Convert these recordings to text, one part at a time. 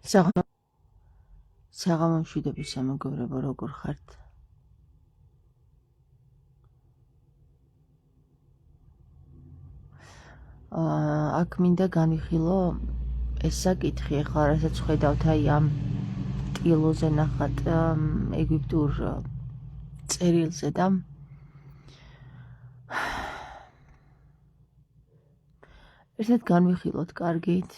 საღამომშვიდობის სამეგობრებო, როგორ ხართ? აქ მინდა განვიხილო ეს საკითხი, ახლა რასაც ხედავთ აი ამ ტილოზე ნახat ეგვიპტურ წერილზე და ერთად განვიხილოთ კარგით.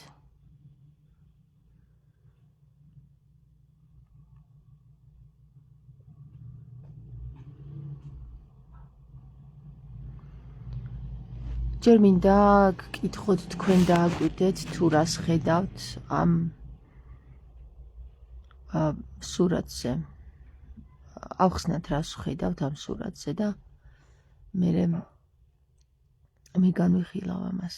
ჯერ მინდა გკითხოთ თქვენ დააკვირდეთ თუ რას ხედავთ ამ სურათზე. ავხსნათ რას ხედავთ ამ სურათზე და მე განვიხილავ ამას.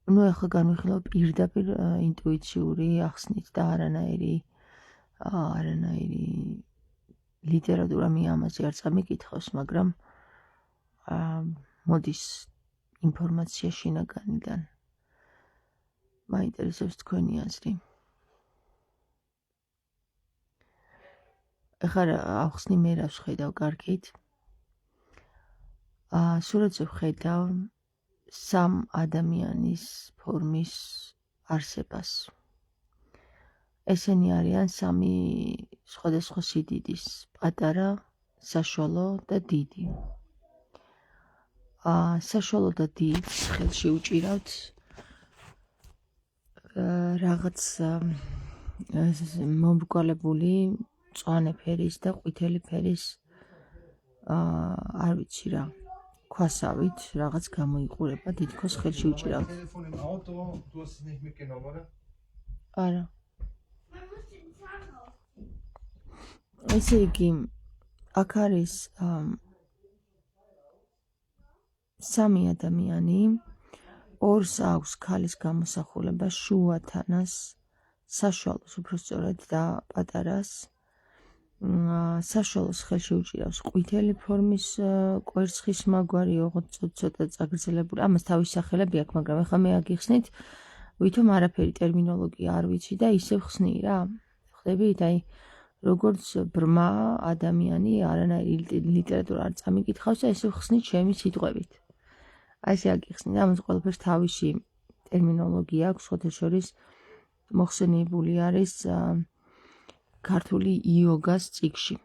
ახლა განვიხილავ პირდაპირ ინტუიციური ახსნით და არანაირი ლიტერატურა მე ამაზე არ წამიკითხავს, მაგრამ მოდის ინფორმაცია შინაგანიდან. მაინტერესებს თქვენი აზრი. ახლა ახსნი მე რას ხედავ კარგით. სურათზე ვხედავ სამ ადამიანის ფორმის არსებას. ესენი არიან სამი სხვადასხვა სიდიდის, პატარა, საშუალო და დიდი. საშუალო და დიდს ხელში უჭირავთ რაღაც მომრგვალებული მწვანე ფერის და ყვითელი ფერის არ ვიცი რა ქვასავით რაღაც გამოიყურება, დიდქოს ხელში უჭირავთ. არა. ესე იგი, აქ არის სამი ადამიანი, ორს აქვს ქალის გამოსახულება, შუათანას, საშუალოს უბრალოდ და პატარას. საშუალოს ხელში უჭირავს ყვითელი ფორმის კვერცხის მაგვარი, ოღონდ ცოტა წაგრძელებული. ამას თავის სახელები აქვს, მაგრამ ახლა მე აგიხსნით, ვითომ არაფერი ტერმინოლოგია არ ვიცი და ისევ ხსნი რა. ხვდებით, აი როგორც ბრმა ადამიანი არანაირი ლიტერატურა არ წამიკითხავს და ისევ ხსნით ჩემი სიტყვებით. აი ესე აგიხსნით, ამას ყველაფერს თავისი ტერმინოლოგია აქვს, სხვათა შორის მოხსენიებული არის ქართული იოგას წიგნში.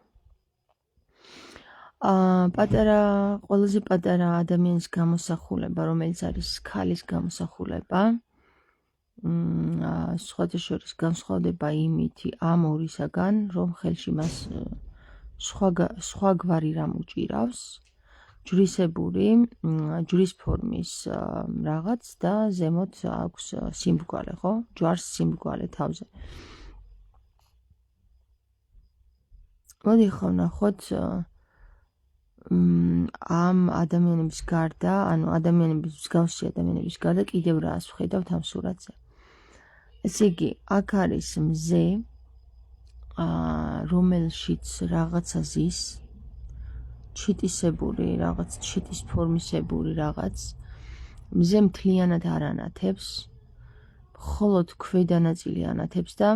ყველაზე პატარა ადამიანის გამოსახულება, რომელიც არის ქალის გამოსახულება, სხვათა შორის განსხვავდება იმითი ამ ორისაგან, რომ ხელში მას სხვა გვარი რამ უჭირავს, ჯვრისებური, ჯვრის ფორმის რაღაც და ზემოთ აქვს სიმბგვალე, ხო? ჯვარს სიმბგვალე თავზე. მოდი ხო ვნახოთ ამ ადამიანების გარდა, ანუ მსგავსი ადამიანების გარდა კიდევ რას ვხედავთ ამ სურათზე. ესე იგი, აქ არის მზე, რომელშიც რაღაცა ზის, ჩიტისებური რაღაც, ჩიტის ფორმისებური რაღაც. მზე მთლიანად არ ანათებს, მხოლოდ ქვედა ნაწილი ანათებს და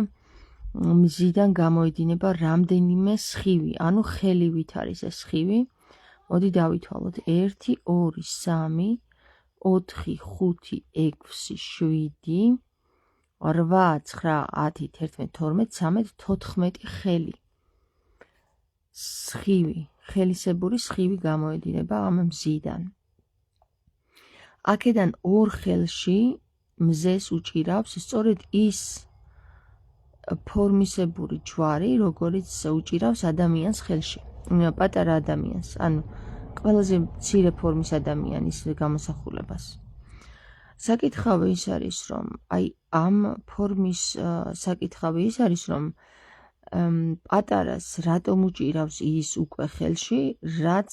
მზიდან გამოედინება რამდენიმე სხივი, ანუ ხელივით არის ეს სხივი. მოდი დავითვალოთ 1, 2, 3, 4, 5, 6, 7, 8, 9, 10, 11, 12, 13, 14 ხელი. სხივი, ხელისებური სხივი გამოედინება ამ მზიდან. აქედან ორ ხელში მზეს უჭირავს სწორედ ის ფორმისებური ჯვარი, როგორც უჭირავს ადამიანს ხელში, პატარა ადამიანს, ანუ ყველაზე მცირე ფორმის ადამიანის გამოსახულებას. საკითხავი ის არის, რომ აი ამ ფორმის საკითხავი ის არის, რომ პატარას რატომ უჭირავს ის უკვე ხელში, რაც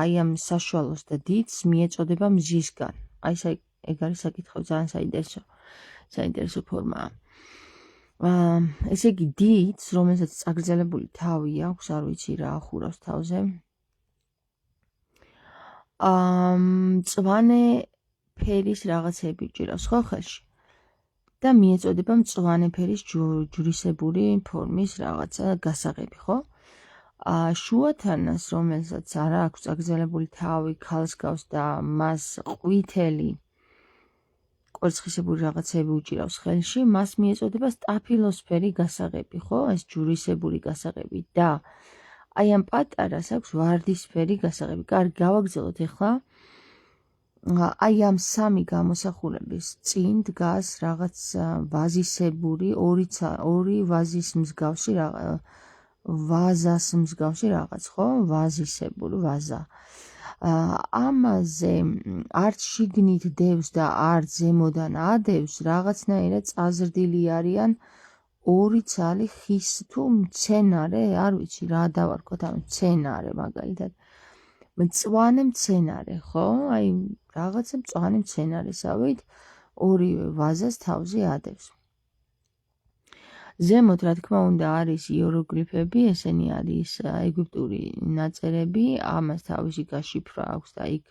აი ამ საშუალოს და დიდს მიეწოდება მზისგან. აი ეგ არის საკითხავი, ძალიან საინტერესო ფორმაა. ესე იგი, დიდს, რომელსაც წაგრძელებული თავი აქვს, არ ვიცი რა ახურავს თავზე. მწვანე ფერის რაღაცები უჭირავს ხო ხელში და მიეწოდება მწვანე ფერის ჯვრისებური ფორმის რაღაცა გასაღები ხო? შუათანას, რომელსაც არ აქვს წაგრძელებული თავი, ქალს გავს და მას ყვითელი კვერცხისებური რაღაცები უჭირავს ხელში, მას მიეწოდება სტაფილოსფერი გასაღები, ხო? ეს ჯვრისებური გასაღები და აი ამ პატარას აქვს ვარდისფერი გასაღები. კარგი, გავაგრძელოთ ახლა. აი ამ სამი გამოსახულების წინ დგას რაღაც ვაზისებური, ორი ვაზის მსგავსი ვაზას მსგავსი რაღაც, ხო? ვაზისებური ვაზა. ამაზე არც შიგნით დევს და არც ზემოდან ადევს, რაღაცნაირად წაზრდილი არიან ორი ცალი ხის თუ მცენარე, არ ვიცი რა დავარქოთ ამ მცენარე მაგალითად. მწვანე მცენარე, ხო? აი რაღაცა მწვანე მცენარესავით ორივე ვაზას თავზე ადევს. ზემოთ რა თქმა უნდა არის იეროგლიფები, ესენი არის ეგვიპტური ნაწერები, ამას თავისი გაშიფრვა აქვს და იქ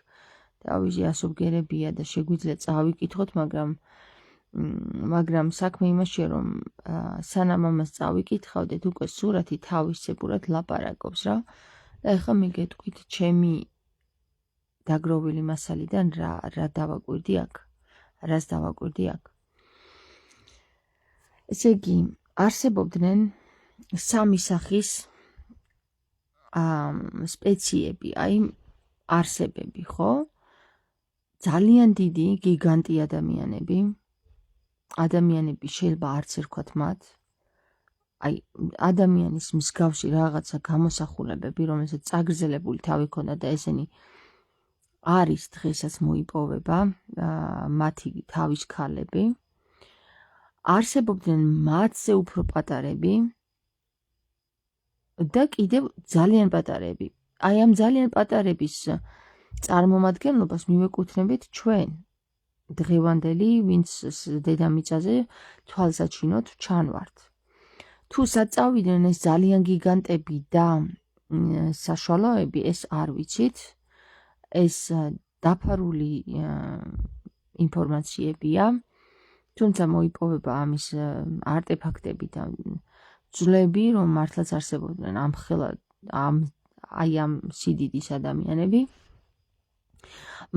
თავისი ასობგერებია და შეგვიძლია წავიკითხოთ, მაგრამ საქმე იმაშია, რომ სანამ ამას წავიკითხავდეთ, უკვე სურათი თავისებურად ლაპარაკობს რა. და ეხლა მიგეტყვით ჩემი დაგროვილი მასალიდან რა დავაკვირდი აქ, რას დავაკვირდი აქ. ესე იგი, არსებობდნენ სამი სახის სპეციები, აი არსებები, ხო? ძალიან დიდი გიგანტი ადამიანები შეიძლება არც ერქვათ მათ. აი ადამიანის მსგავსი რაღაცა გამოსახულებები, რომელსაც წაგრძელებული თავი ჰქონდა და ესენი არის დღესაც მოიპოვება, მათი თავის ქალები. არსებობდნენ მათზე უფრო პატარები და კიდევ ძალიან პატარები. აი ამ ძალიან პატარების წარმომადგენლობას მივეკუთვნებით ჩვენ, დღევანდელი, ვინც დედამიწაზე თვალსაჩინოდ ჩანვართ. თუ საწავიდნენ ეს ძალიან გიგანტები და საშუალოები, ეს არ ვიცით, ეს დაფარული ინფორმაციებია, თუმცა მოიპოვება ამის არტეფაქტები და ძვლები, რომ მართლაც არსებობდნენ აი ამ სიდიდის ადამიანები.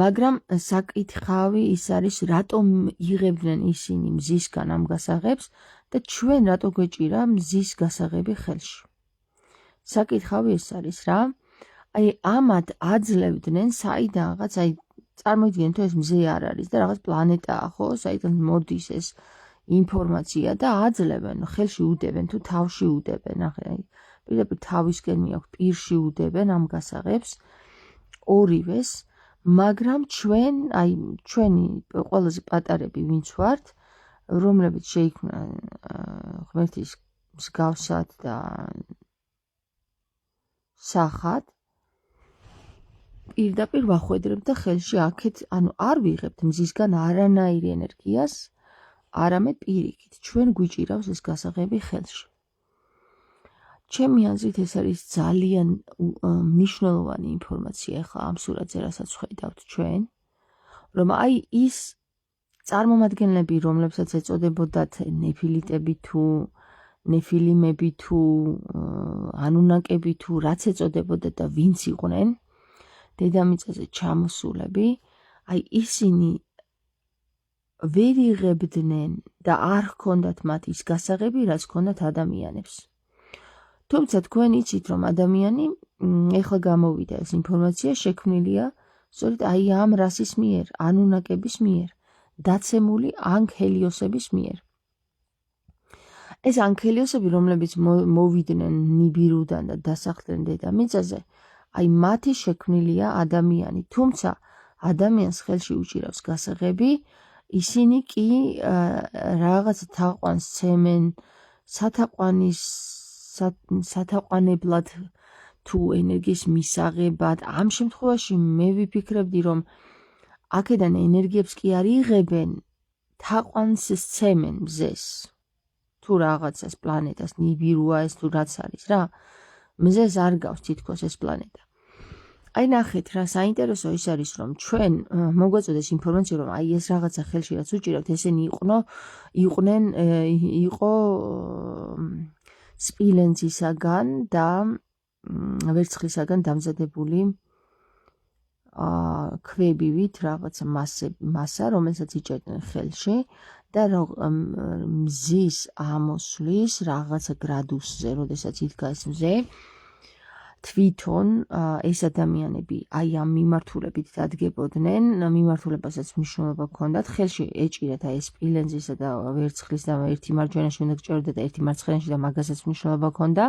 მაგრამ საკითხავი ის არის, რატომ იღებდნენ ისინი მზისგან ამ გასაღებს და ჩვენ რატო გვეჭირა მზის გასაღები ხელში. საკითხავი ეს არის რა, აი ამათ აძლევდნენ საიდანღაც, აი წარმოიდგინეთ, თუ ეს მზე არ არის და რაღაც პლანეტაა, ხო, საიდან მოდის ეს ინფორმაცია და აძლევენ, ხელში უდევენ თუ თავში უდევენ, აი პირდაპირ თავისკენ მიაქვს, პირში უდევენ ამ გასაღებს ორივეს, მაგრამ ჩვენ, აი ჩვენი ყველაზე პატარები ვინც ვართ, რომლებიც შეიქმნა ღმერთის მსგავსად და სახად, პირდაპირ ვახვედრებთ და ხელში აქეთ, ანუ არ ვიღებთ მზისგან არანაირ ენერგიას, არამედ პირიქით, ჩვენ გვიჭირავს ეს გასაღები ხელში. ჩემი აზრით ეს არის ძალიან მნიშვნელოვანი ინფორმაცია ახლა ამ სურათზე, რასაც ვხედავთ ჩვენ, რომ აი ის წარმომადგენლები, რომლებსაც ეწოდებოდათ ნეფილიტები თუ ნეფილიმები თუ ანუნაკები თუ რაც ეწოდებოდა და ვინც იყვნენ დედამიწაზე ჩამოსულები, აი ისინი ვერ იღებდნენ და არ ჰქონდათ მათ ის გასაღები, რაც ჰქონდათ ადამიანებს. თუმცა თქვენ იცით, რომ ადამიანი ეხლა გამოვიდა ეს ინფორმაცია შექმნილია სწორედ აი ამ რასის მიერ, ანუნაკების მიერ, დაცემული ანქელიოსების მიერ. ეს ანქელიოსები, რომლებიც მოვიდნენ ნიბირუდან და დასახლდნენ დედამიწაზე, აი მათი შექმნილია ადამიანი, თუმცა ადამიანს ხელში უჭირავს გასაღები, ისინი კი რაღაც თაყვანს ცემენ, სათაყვანებლად თუ ენერგიის მისაღებად. ამ შემთხვევაში მე ვიფიქრებდი, რომ აქედან ენერგიებს კი არ იღებენ, თაყვანს სცემენ მზეს. თუ რაღაცას პლანეტას ნიბირუა ეს თუ რაც არის რა, მზეს არ გავს თითქოს ეს პლანეტა. აი ნახეთ რა საინტერესო ის არის რომ ჩვენ მოგვაწოდეს ინფორმაცია რომ აი ეს რაღაცა ხელში რაც უჭირავთ ესენი იყო სპილენძისაგან და ვერცხლისაგან დამზადებული ქვებივით რაღაცა მასა რომელსაც იჭერდნენ ხელში და მზის ამოსვლის რაღაცა გრადუსზე როდესაც იდგა ეს მზე თვითონ ეს ადამიანები აი ამ მიმართულებით დადგებოდნენ, მიმართულებასაც მნიშვნელობა ჰქონდათ, ხელში ეჭირათ აი ეს სპილენძისა და ვერცხლის და ერთი მარჯვენაში უნდა გჭერდა და ერთი მარცხენაში და მაგასაც მნიშვნელობა ჰქონდა,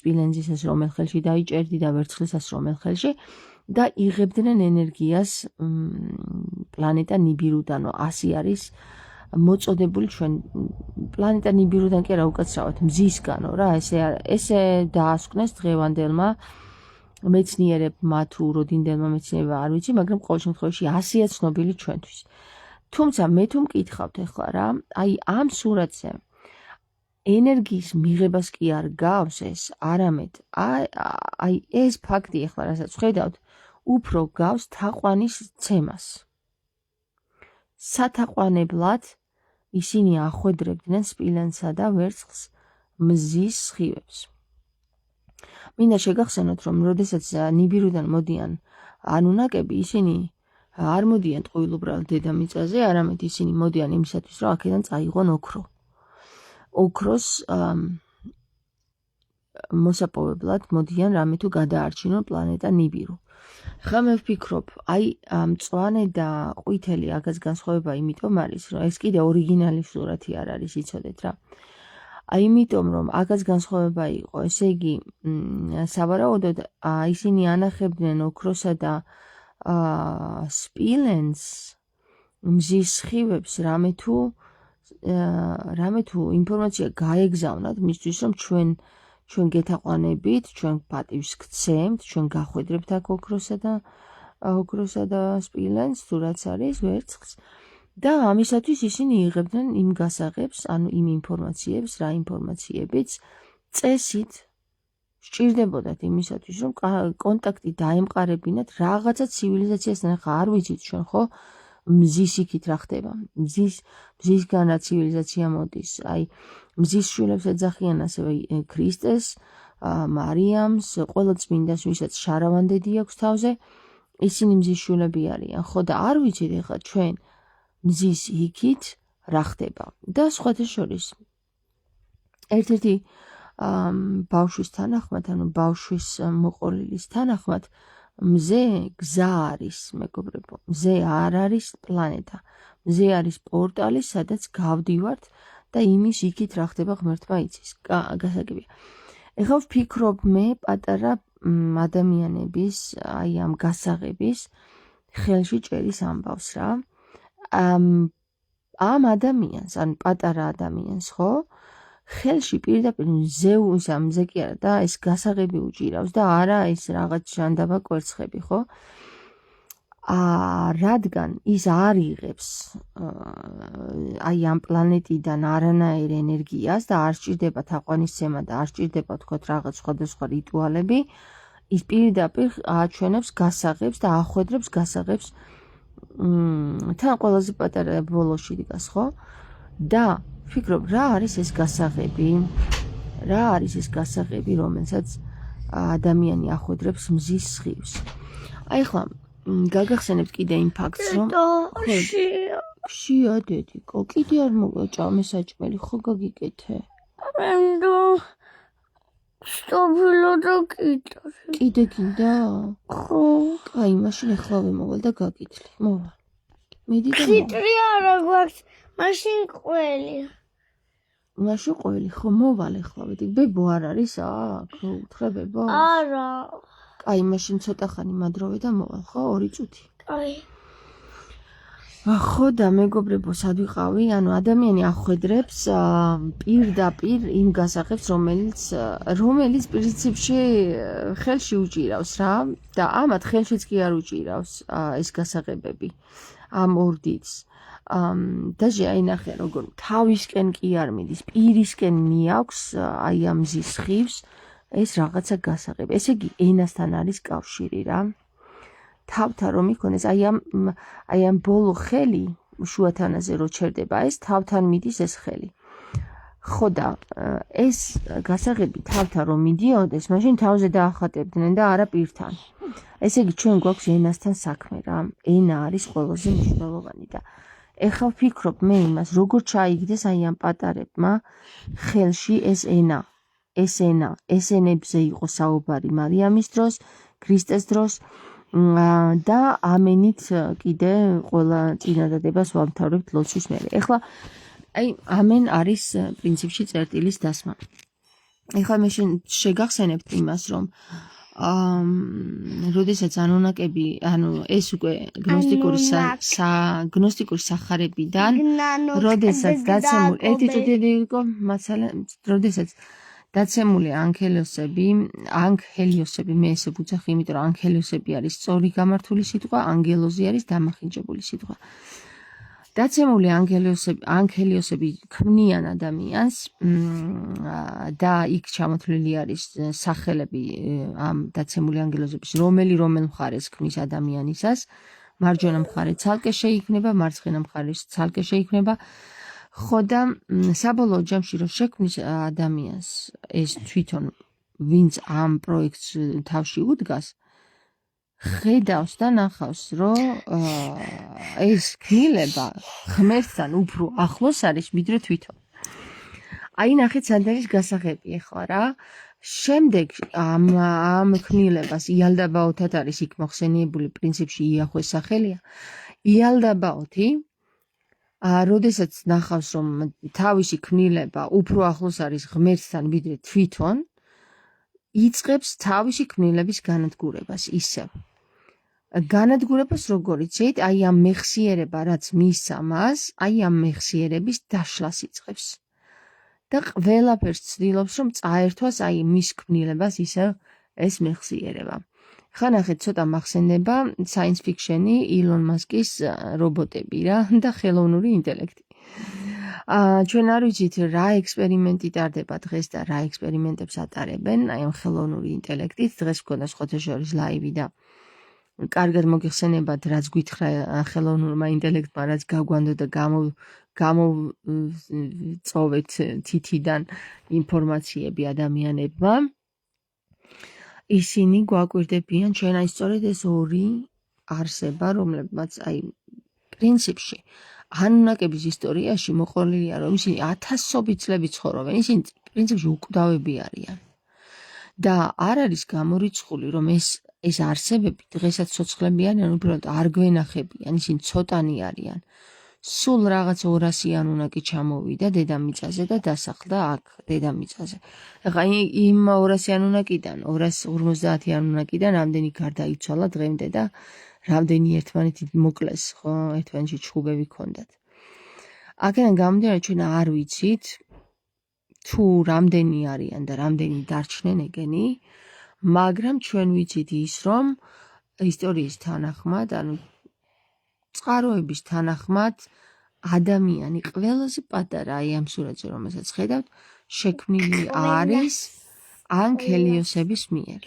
სპილენძისას რომელ ხელში დაიჭერდი და ვერცხლისას რომელ ხელში და იღებდნენ ენერგიას პლანეტა ნიბირუდან, ასე არის მოწოდებული ჩვენ პლანეტა ნიბირუდან კი არა უკაცრავად მზისგანო რა ესე დაასკვნეს დღევანდელმა მეცნიერებმა თუ როდინდელმა მეცნიერებმა არ ვიცი მაგრამ ყოველ შემთხვევაში ასეა ცნობილი ჩვენთვის თუმცა მე თუ მკითხავთ ახლა რა აი ამ სურათზე ენერგიის მიღებას კი არ გავს ეს არამედ აი ეს ფაქტი ახლა რასაც ხედავთ უფრო გავს თაყვანის ცემას სათაყვანებლად ისინი ახვედრებდნენ სპილენძსა და ვერცხლს მზის სხივებს. მინდა შეგახსენოთ, რომ როდესაც ნიბირუდან მოდიან ანუნაკები, ისინი არ მოდიან ტყუილუბრალ დედამიწაზე, არამედ ისინი მოდიან იმისათვის, რომ აქედან წაიღონ ოქრო. ოქროს მოსაპოვებლად მოდიან რამე თუ გადაარჩინონ პლანეტა ნიბირუ. ხა მე ვფიქრობ, აი მწვანე და ყვითელი აქაც განსხვავება იმიტომ არის, რომ ეს კიდე ორიგინალი სურათი არ არის, იცოდეთ რა. აი იმიტომ რომ აქაც განსხვავება იყო, ესე იგი სავარაუდოდ ისინი ანახებდნენ ოქროსა და სპილენძს მზის სხივებს რამე თუ ინფორმაცია გაეგზავნათ მისთვის რომ ჩვენ გეთაყვანებით, ჩვენ პატივს გცემთ, ჩვენ გახვედრებთ აქ ოქროსა და სპილენძს, თუ რაც არის ვერცხლს და ამისათვის ისინი იღებდნენ იმ გასაღებს, ანუ იმ ინფორმაციებს, რა ინფორმაციებიც წესით სჭირდებოდათ იმისათვის, რომ კონტაქტი დაემყარებინათ რაღაცა ცივილიზაციასთან, ახლა არ ვიცით ჩვენ ხო მზის იქით რა ხდება. მზისგან რა ცივილიზაცია მოდის, აი მზის შვილებს ეძახიან ასევე ქრისტეს, მარიამს, ყველა წმინდას, ვისაც შარავანდედი აქვს თავზე, ისინი მზის შვილები არიან, ხო და არ ვიცით ახლა ჩვენ მზის იქით რა ხდება. და სხვათა შორის ერთ-ერთი ბავშვის თანახმად, ანუ ბავშვის მოყოლილის თანახმად მზე გზა არის, მეგობრებო, მზე არ არის პლანეტა. მზე არის პორტალი, სადაც გავდივართ და იმის იქით რა ხდება ღმერთმა იცის. გასაგებია. ეხლა ვფიქრობ მე პატარა ადამიანების, აი ამ გასაღების ხელში ჭერის ამბავს რა. ამ ადამიანს, ან პატარა ადამიანს, ხო? ხელში პირდაპირ მზე კი არა და ეს გასაღები უჭირავს და არა ეს რაღაც ჟანდაბა კვერცხები, ხო? რადგან ის არ იღებს აი ამ პლანეტიდან არანაირ ენერგიას და არ სჭირდება თაყვანისცემა და არ სჭირდება თქვათ რაღაც სხვადასხვა რიტუალები, ის პირდაპირ აჩვენებს გასაღებს და ახვედრებს გასაღებს თან ყველაზე პატარა ბოლოში დგას, ხო? და ვფიქრობ, რა არის ეს გასაღები? რა არის ეს გასაღები, რომელსაც ადამიანი ახვედრებს მზის სხივს? აი ხლა გაგახსენებთ კიდე იმ ფაქტს, რომ ხშია დედიკო, კიდე არ მოვაჭა მესაჭმელი, ხო გაგიკეთე? სტოპილო და კიდე გინდა? ხო. კაი, მაშინ ახლავე მოვალ და გაგითლი. მოვალ. მიდი და ხიტრი არა გვაქვს, მაშინ ყველი. მაშინ ყველი, ხო მოვალ ახლავე. ბებო არ არის აქ? უთხრე ბებო? არა. კაი, მაშინ ცოტა ხანი მადროვე და მოვალ, ხო? 2 წუთი. კაი. ხო და მეგობრებო, სად ვიყავი? ანუ ადამიანი ახვედრებს პირდაპირ იმ გასაღებს, რომელიც პრინციპში ხელში უჭირავს რა და ამათ ხელშიც კი არ უჭირავს ეს გასაღებები ამ ორდიც. დაჟე აი ნახე როგორ თავისკენ კი არ მიდის, პირისკენ მიაქვს აი ამ მზის სხივს, ეს რაღაცა გასაღები. ესე იგი, ენასთან არის კავშირი რა. თავთან რომ იქონეს, აი ამ ბოლო ხელი შუათანაზე რო ჩერდება, ეს თავთან მიდის ეს ხელი. ხო და ეს გასაღები თავთან რომ მიდიოდეს, მაშინ თავზე დაახატებდნენ და არა პირთან. ესე იგი, ჩვენ გვაქვს ენასთან საქმე რა. ენა არის ყველაზე მნიშვნელოვანი და ეხლა ვფიქრობ მე იმას, როგორ ჩაიგდეს აი ამ პატარებმა ხელში ეს ენა. ეს ენებზე იყო საუბარი მარიამის დროს, ქრისტეს დროს და ამენით კიდე ყველა წინადადებას ვამთავრებთ ლოცვის მერე. ეხლა აი ამენ არის პრინციპში წერტილის დასმა. ეხლა მე შეგახსენებთ იმას, რომ როდესაც ანონაკები, ეს უკვე გნოსტიკური სახარებიდან, როდესაც დაცემული, ერთი წუთი იყო მასალა, როდესაც დაცემული ანგელიოსები, მე ესე ვუძახი, იმიტომ რომ ანგელიოსები არის სწორი გამართული სიტყვა, ანგელოზი არის დამახინჯებული სიტყვა. დაცემული ანგელიოსები ქმნიან ადამიანს და იქ ჩამოთვლილი არის სახელები ამ დაცემული ანგელოზების, რომელ მხარეს ქმნის ადამიანისას, მარჯვენა მხარე ცალკე შეიქმნება, მარცხენა მხარე ცალკე შეიქმნება. ხო და საბოლოო ჯამში რომ შექმნის ადამიანს ეს თვითონ ვინც ამ პროექტს თავში უდგას, ხედავს და ნახავს, რომ ეს ქმნილება ღმერთთან უფრო ახლოს არის, ვიდრე თვითონ. აი ნახეთ, სად არის გასაღები ახლა რა. შემდეგ ამ ქმნილებას იალდაბაოთად არის იქ მოხსენიებული, პრინციპში იახვეს სახელია. იალდაბაოთი როდესაც ნახავს, რომ თავისი ქმნილება უფრო ახლოს არის ღმერთთან, ვიდრე თვითონ, იწყებს თავისი ქმნილების განადგურებას ისევ. განადგურებას როგორ იცით? აი ამ მეხსიერება, რაც მისცა მას, აი ამ მეხსიერების დაშლას იწყებს. და ყველაფერს ცდილობს, რომ წაერთვას აი მის ქმნილებას ისევ ეს მეხსიერება. ხა ნახეთ, ცოტა მახსენდება science fiction-ი, ილონ მასკის რობოტები რა და ხელოვნური ინტელექტი. ჩვენ არ ვიცით რა ექსპერიმენტი ტარდება დღეს და რა ექსპერიმენტებს ატარებენ აი ამ ხელოვნური ინტელექტით. დღეს გქონდა სხვათაშორის ლაივი და კარგად მოგიხსენებათ, რაც გვითხრა ხელოვნურმა ინტელექტმა, რაც გაგვანდო და გამოვწოვეთ თითიდან ინფორმაციები ადამიანებმა. ისინი გვაკვირდებიან, ჩვენ აი სწორედ ეს ორი არსება, რომლებმაც აი პრინციპში ანუნაკების ისტორიაში მოყოლილია, რომ ისინი 1000 წლები ცხოვრობენ, ისინი პრინციპში უკვდავები არიან. და არ არის გამორიცხული, რომ ეს არსებები დღესაც ცოცხლები არიან, უბრალოდ არ გვენახებიან, ისინი ცოტანი არიან. სულ რაღაც 200 ანუნაკი ჩამოვიდა დედამიწაზე და დასახლდა აქ დედამიწაზე. ეხლა იმ 200 ანუნაკიდან, 250 ანუნაკიდან რამდენი გარდაიცვალა დღემდე და რამდენი ერთმანეთით მოკლეს, ხო, ერთმანეთში ჩხუბები ჰქონდათ. აქედან გამომდინარე, ჩვენ არ ვიცით თუ რამდენი არიან და რამდენი დარჩნენ ეგენი, მაგრამ ჩვენ ვიცით ის, რომ ისტორიის თანახმად, ანუ წყაროების თანახმად ადამიანი ყველაზე პატარა აი ამ სურათზე, რომელსაც ხედავთ, შექმნილი არის ანგელიოსების მიერ,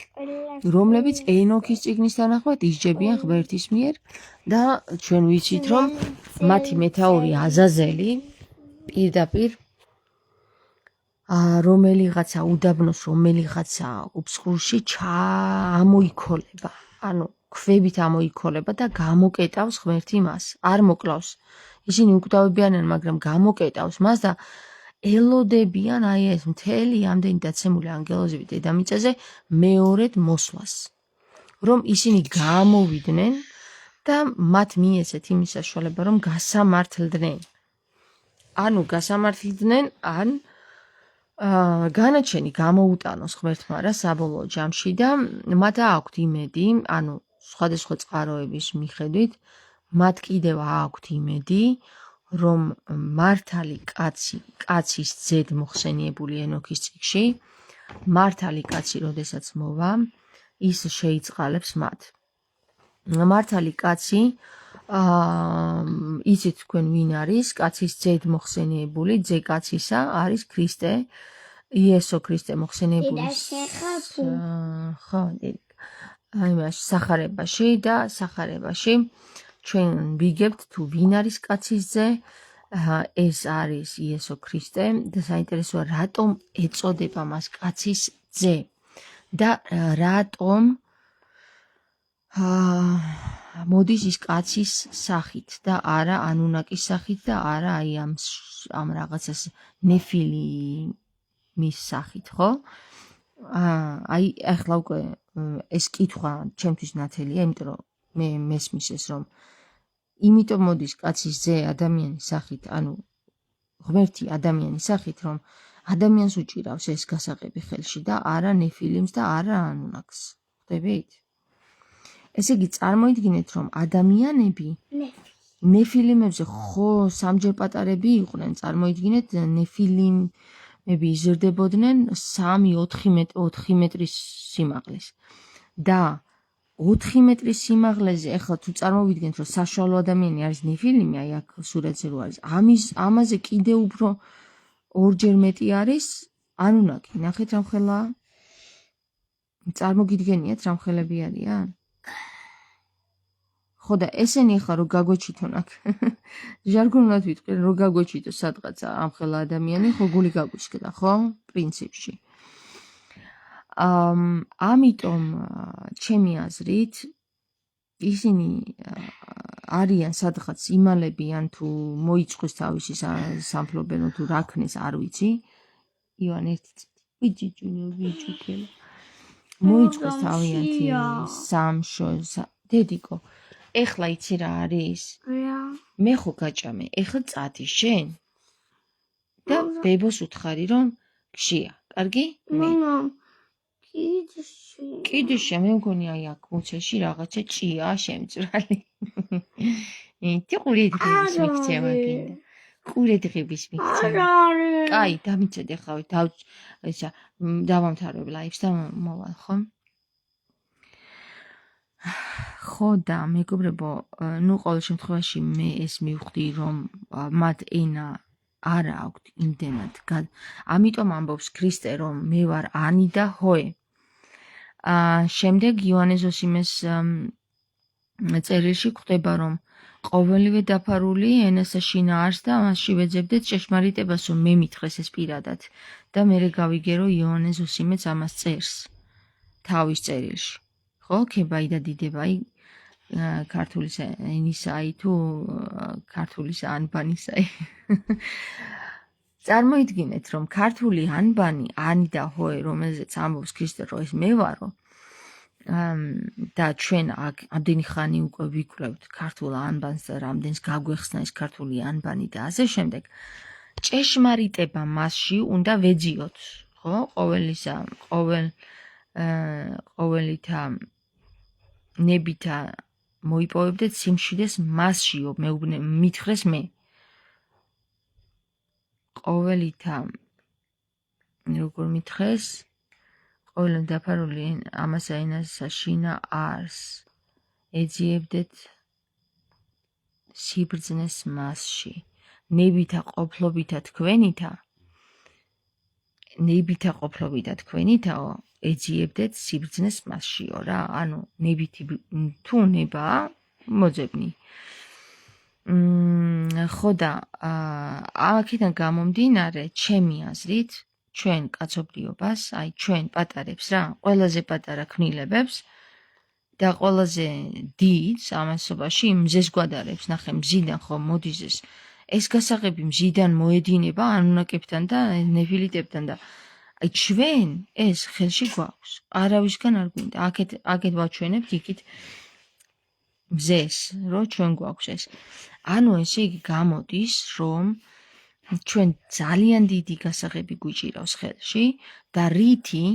რომლებიც ენოქის წიგნის თანახმად ისჯებიან ღმერთის მიერ და ჩვენ ვიცით, რომ მათი მეთაური აზაზელი პირდაპირ რომელიღაცა უდაბნოს, რომელიღაცა უბსხურში ამოიქოლება, ანუ ქვებით ამოიქოლება და გამოკეტავს ღმერთი მას. არ მოკლავს. ისინი უკვდავები არიან, მაგრამ გამოკეტავს მას და ელოდებიან აი ეს მთელი ამდენი დაცემული ანგელოზები დედამიწაზე მეორედ მოსვლას. რომ ისინი გამოვიდნენ და მათ მიეცეთ იმის საშუალება, რომ გასამართლდნენ. ანუ გასამართლდნენ, ან განაჩენი გამოუტანოს ღმერთმა რა საბოლოო ჯამში და მათ აქვთ იმედი, ანუ სხვადასხვა წყაროების მიხედვით, მათ კიდევ აქვთ იმედი, რომ მართალი კაცის ძედ მოხსენიებული ენოქის წიგნში, მართალი კაცი, როდესაც მოვა, ის შეიწყალებს მათ. მართალი კაცი, იცით თქვენ ვინ არის, კაცის ძედ მოხსენიებული, ძე კაცისა არის ქრისტე, იესო ქრისტე მოხსენებული დედა შეხა თუ? ხო იმაში სახარებაში და სახარებაში ჩვენ ვიგებთ თუ ვინ არის კაცის ძე ეს არის იესო ქრისტე და საინტერესოა რატომ ეწოდება მას კაცის ძე და რატომ მოდის ის კაცის სახით და არა ანუნაკის სახით და არა აი ამ რაღაცას ნეფილიმის სახით, ხო? აი ახლა უკვე ეს კითხვა ჩემთვის ნათელია, იმიტომ რომ მე მესმის ეს რომ იმიტომ მოდის კაცის ძე ადამიანის სახით, ანუ ღმერთი ადამიანის სახით, რომ ადამიანს უჭირავს ეს გასაღები ხელში და არა ნეფილიმს და არა ანუნაკს. ხვდებით? ესე იგი წარმოიდგინეთ, რომ ადამიანები ნეფილიმებზე ხო სამჯერ პატარები იყვნენ, წარმოიდგინეთ ნეფილიმები იზრდებოდნენ 3-4 მეტრის სიმაღლეს და 4 მეტრის სიმაღლეზე, ახლა თუ წარმოვიდგენთ, რომ საშუალო ადამიანი არის ნეფილიმი, აი აქ სურათზე რო არის, ამაზე კიდე უფრო 2-ჯერ მეტი არის ანუნაკი. ნახეთ რა მხელაა? წარმოგიდგენიათ რა მხელები არიან? ხო და ესენი ახლა რო გაგვეჩითონ აქ ჟარგონულად ვიტყვი, რო გაგვეჩითო სადღაცა ამხელა ადამიანი, ხო გული გაგვისკდა, ხო? პრინციპში. ამიტომ ჩემი აზრით ისინი არიან სადღაც იმალებიან თუ მოიწყვეს თავისი სამფლობელო თუ რა ქნეს არ ვიცი. ივან ერთი ვიჯიჯუნო ვიჯუქელა. მოიწყვეს თავიანთი სამშო დედიკო. ეხლა იცი რა არის? მე ხო გაჭამე, ეხლა წადი შენ და ბებოს უთხარი რომ გშია. კარგი? მე კიდეშია მე მგონი აი აქ მუცელში რაღაცა ჭია შემწვრალი. ითი ყურედღების მიქცევა გინდა. ყურედღების მიქცევა. კაი, დამიცადე ხავით, ისა დავამთავრებ ლაივს და მოვალ, ხო? ხო და მეგობრებო, ნუ ყოველ შემთხვევაში მე ეს მივხვდი, რომ მათ ენა არა აქვთ იმდენად. ამიტომ ამბობს ქრისტე, რომ მე ვარ ანი და ჰოე. შემდეგ იოანე ზოსიმეს წერილში გვხვდება, რომ ყოველივე დაფარული ენასა შინაარს და მასში ვეძებდეთ ჭეშმარიტებას, რომ მე მითხრეს ეს პირადად და მერე გავიგე, რომ იოანე ზოსიმეც ამას წერს თავის წერილში. ხო, ქებაი და დიდებაი ქართულის ენისაი თუ ქართულის ანბანისაი. წარმოიდგინეთ, რომ ქართული ანბანი, ანი და ჰოე, რომელზეც ამბობს ქრისტე, რომ ეს მე ვარო, და ჩვენ ამდენი ხანი უკვე ვიკვლევთ ქართულ ანბანს და რამდენს გაგვეხსნა ეს ქართული ანბანი და ასე შემდეგ. ჭეშმარიტება მასში უნდა ვეძიოთ, ხო? ყოველთა ნებითა მოიპოვებდეთ სიმშვიდეს მასშიო, მითხრეს მე. ყოველთა როგორ მითხრეს? ყოველ დაფარული ამასა ენასა შინა არს ეძიებდეთ სიბრძნეს მასში. ნებითა ყოფლობითა თქვენითაო ეძიებდეთ სიბრძნეს მასშიო რა. ანუ ნებითი თუ ნება მოძებნი. ხო და აქედან გამომდინარე, ჩემი აზრით, ჩვენ კაცობრიობას, აი ჩვენ პატარებს რა, ყველაზე პატარა ქმნილებებს და ყველაზე დიდს ამასობაში მზეს გვადარებს, ნახე მზიდან ხო მოდიზეს. ეს გასაღები მზიდან მოედინება ანუნაკებთან და ნეფილიტებთან და აი ჩვენ ეს ხელში გვაქვს. არავისგან არ გვინდა. აქეთ ვაჩვენებთ, იქით მზეს, რომ ჩვენ გვაქვს ეს. ანუ ესე იგი გამოდის, რომ ჩვენ ძალიან დიდი გასაღები გვიჭირავს ხელში და რითი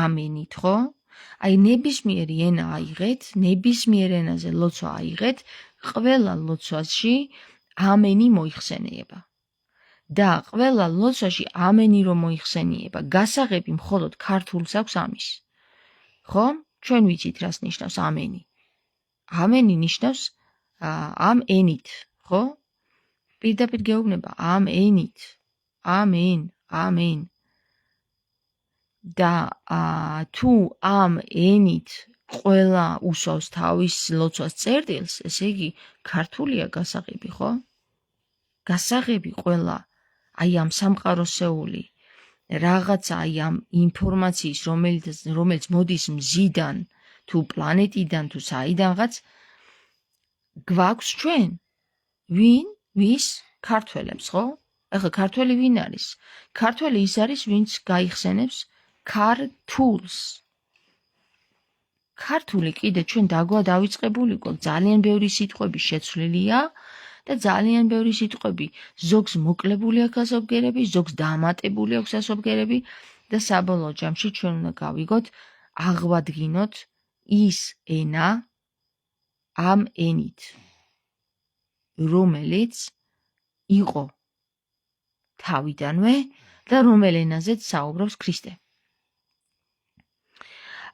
ამენით, ხო? აი ნებისმიერი ენა აიღეთ, ნებისმიერ ენაზე ლოცვა აიღეთ, ყველა ლოცვაში ამენი მოიხსენიება. და ყველა ლოცვაში ამენი რომ მოიხსენიება, გასაღები მხოლოდ ქართულს აქვს ამის. ხო? ჩვენ ვიცით რას ნიშნავს ამენი. ამენი ნიშნავს ამ ენით, ხო? პირდაპირ გეუბნება ამ ენით. ამენ, ამენ. და თუ ამ ენით ყველა უსვავს თავის ლოცვას წერტილს, ესე იგი ქართულია გასაღები, ხო? გასაღები ყველა აი ამ სამყაროსეული რაღაცა აი ამ ინფორმაციის, რომელიც მოდის მზიდან, თუ პლანეტიდან, თუ საიდანღაც გვაქვს ჩვენ. ვინ? ვის? ქართველებს, ხო? ეხლა ქართველი ვინ არის? ქართველი ის არის, ვინც გაიხსენებს ქართულს. ქართული კიდე ჩვენ დაგვა დავიწყებული გვაქვს, ძალიან ბევრი სიტყვები შეცვლილია და ძალიან ბევრი სიტყვები ზოგს მოკლებული აქვს ასობგერები, ზოგს დამატებული აქვს ასობგერები და საბოლოო ჯამში ჩვენ უნდა გავიგოთ, აღვადგინოთ ის ენა ამ ენით, რომელიც იყო თავიდანვე და რომელ ენაზეც საუბრობს ქრისტე.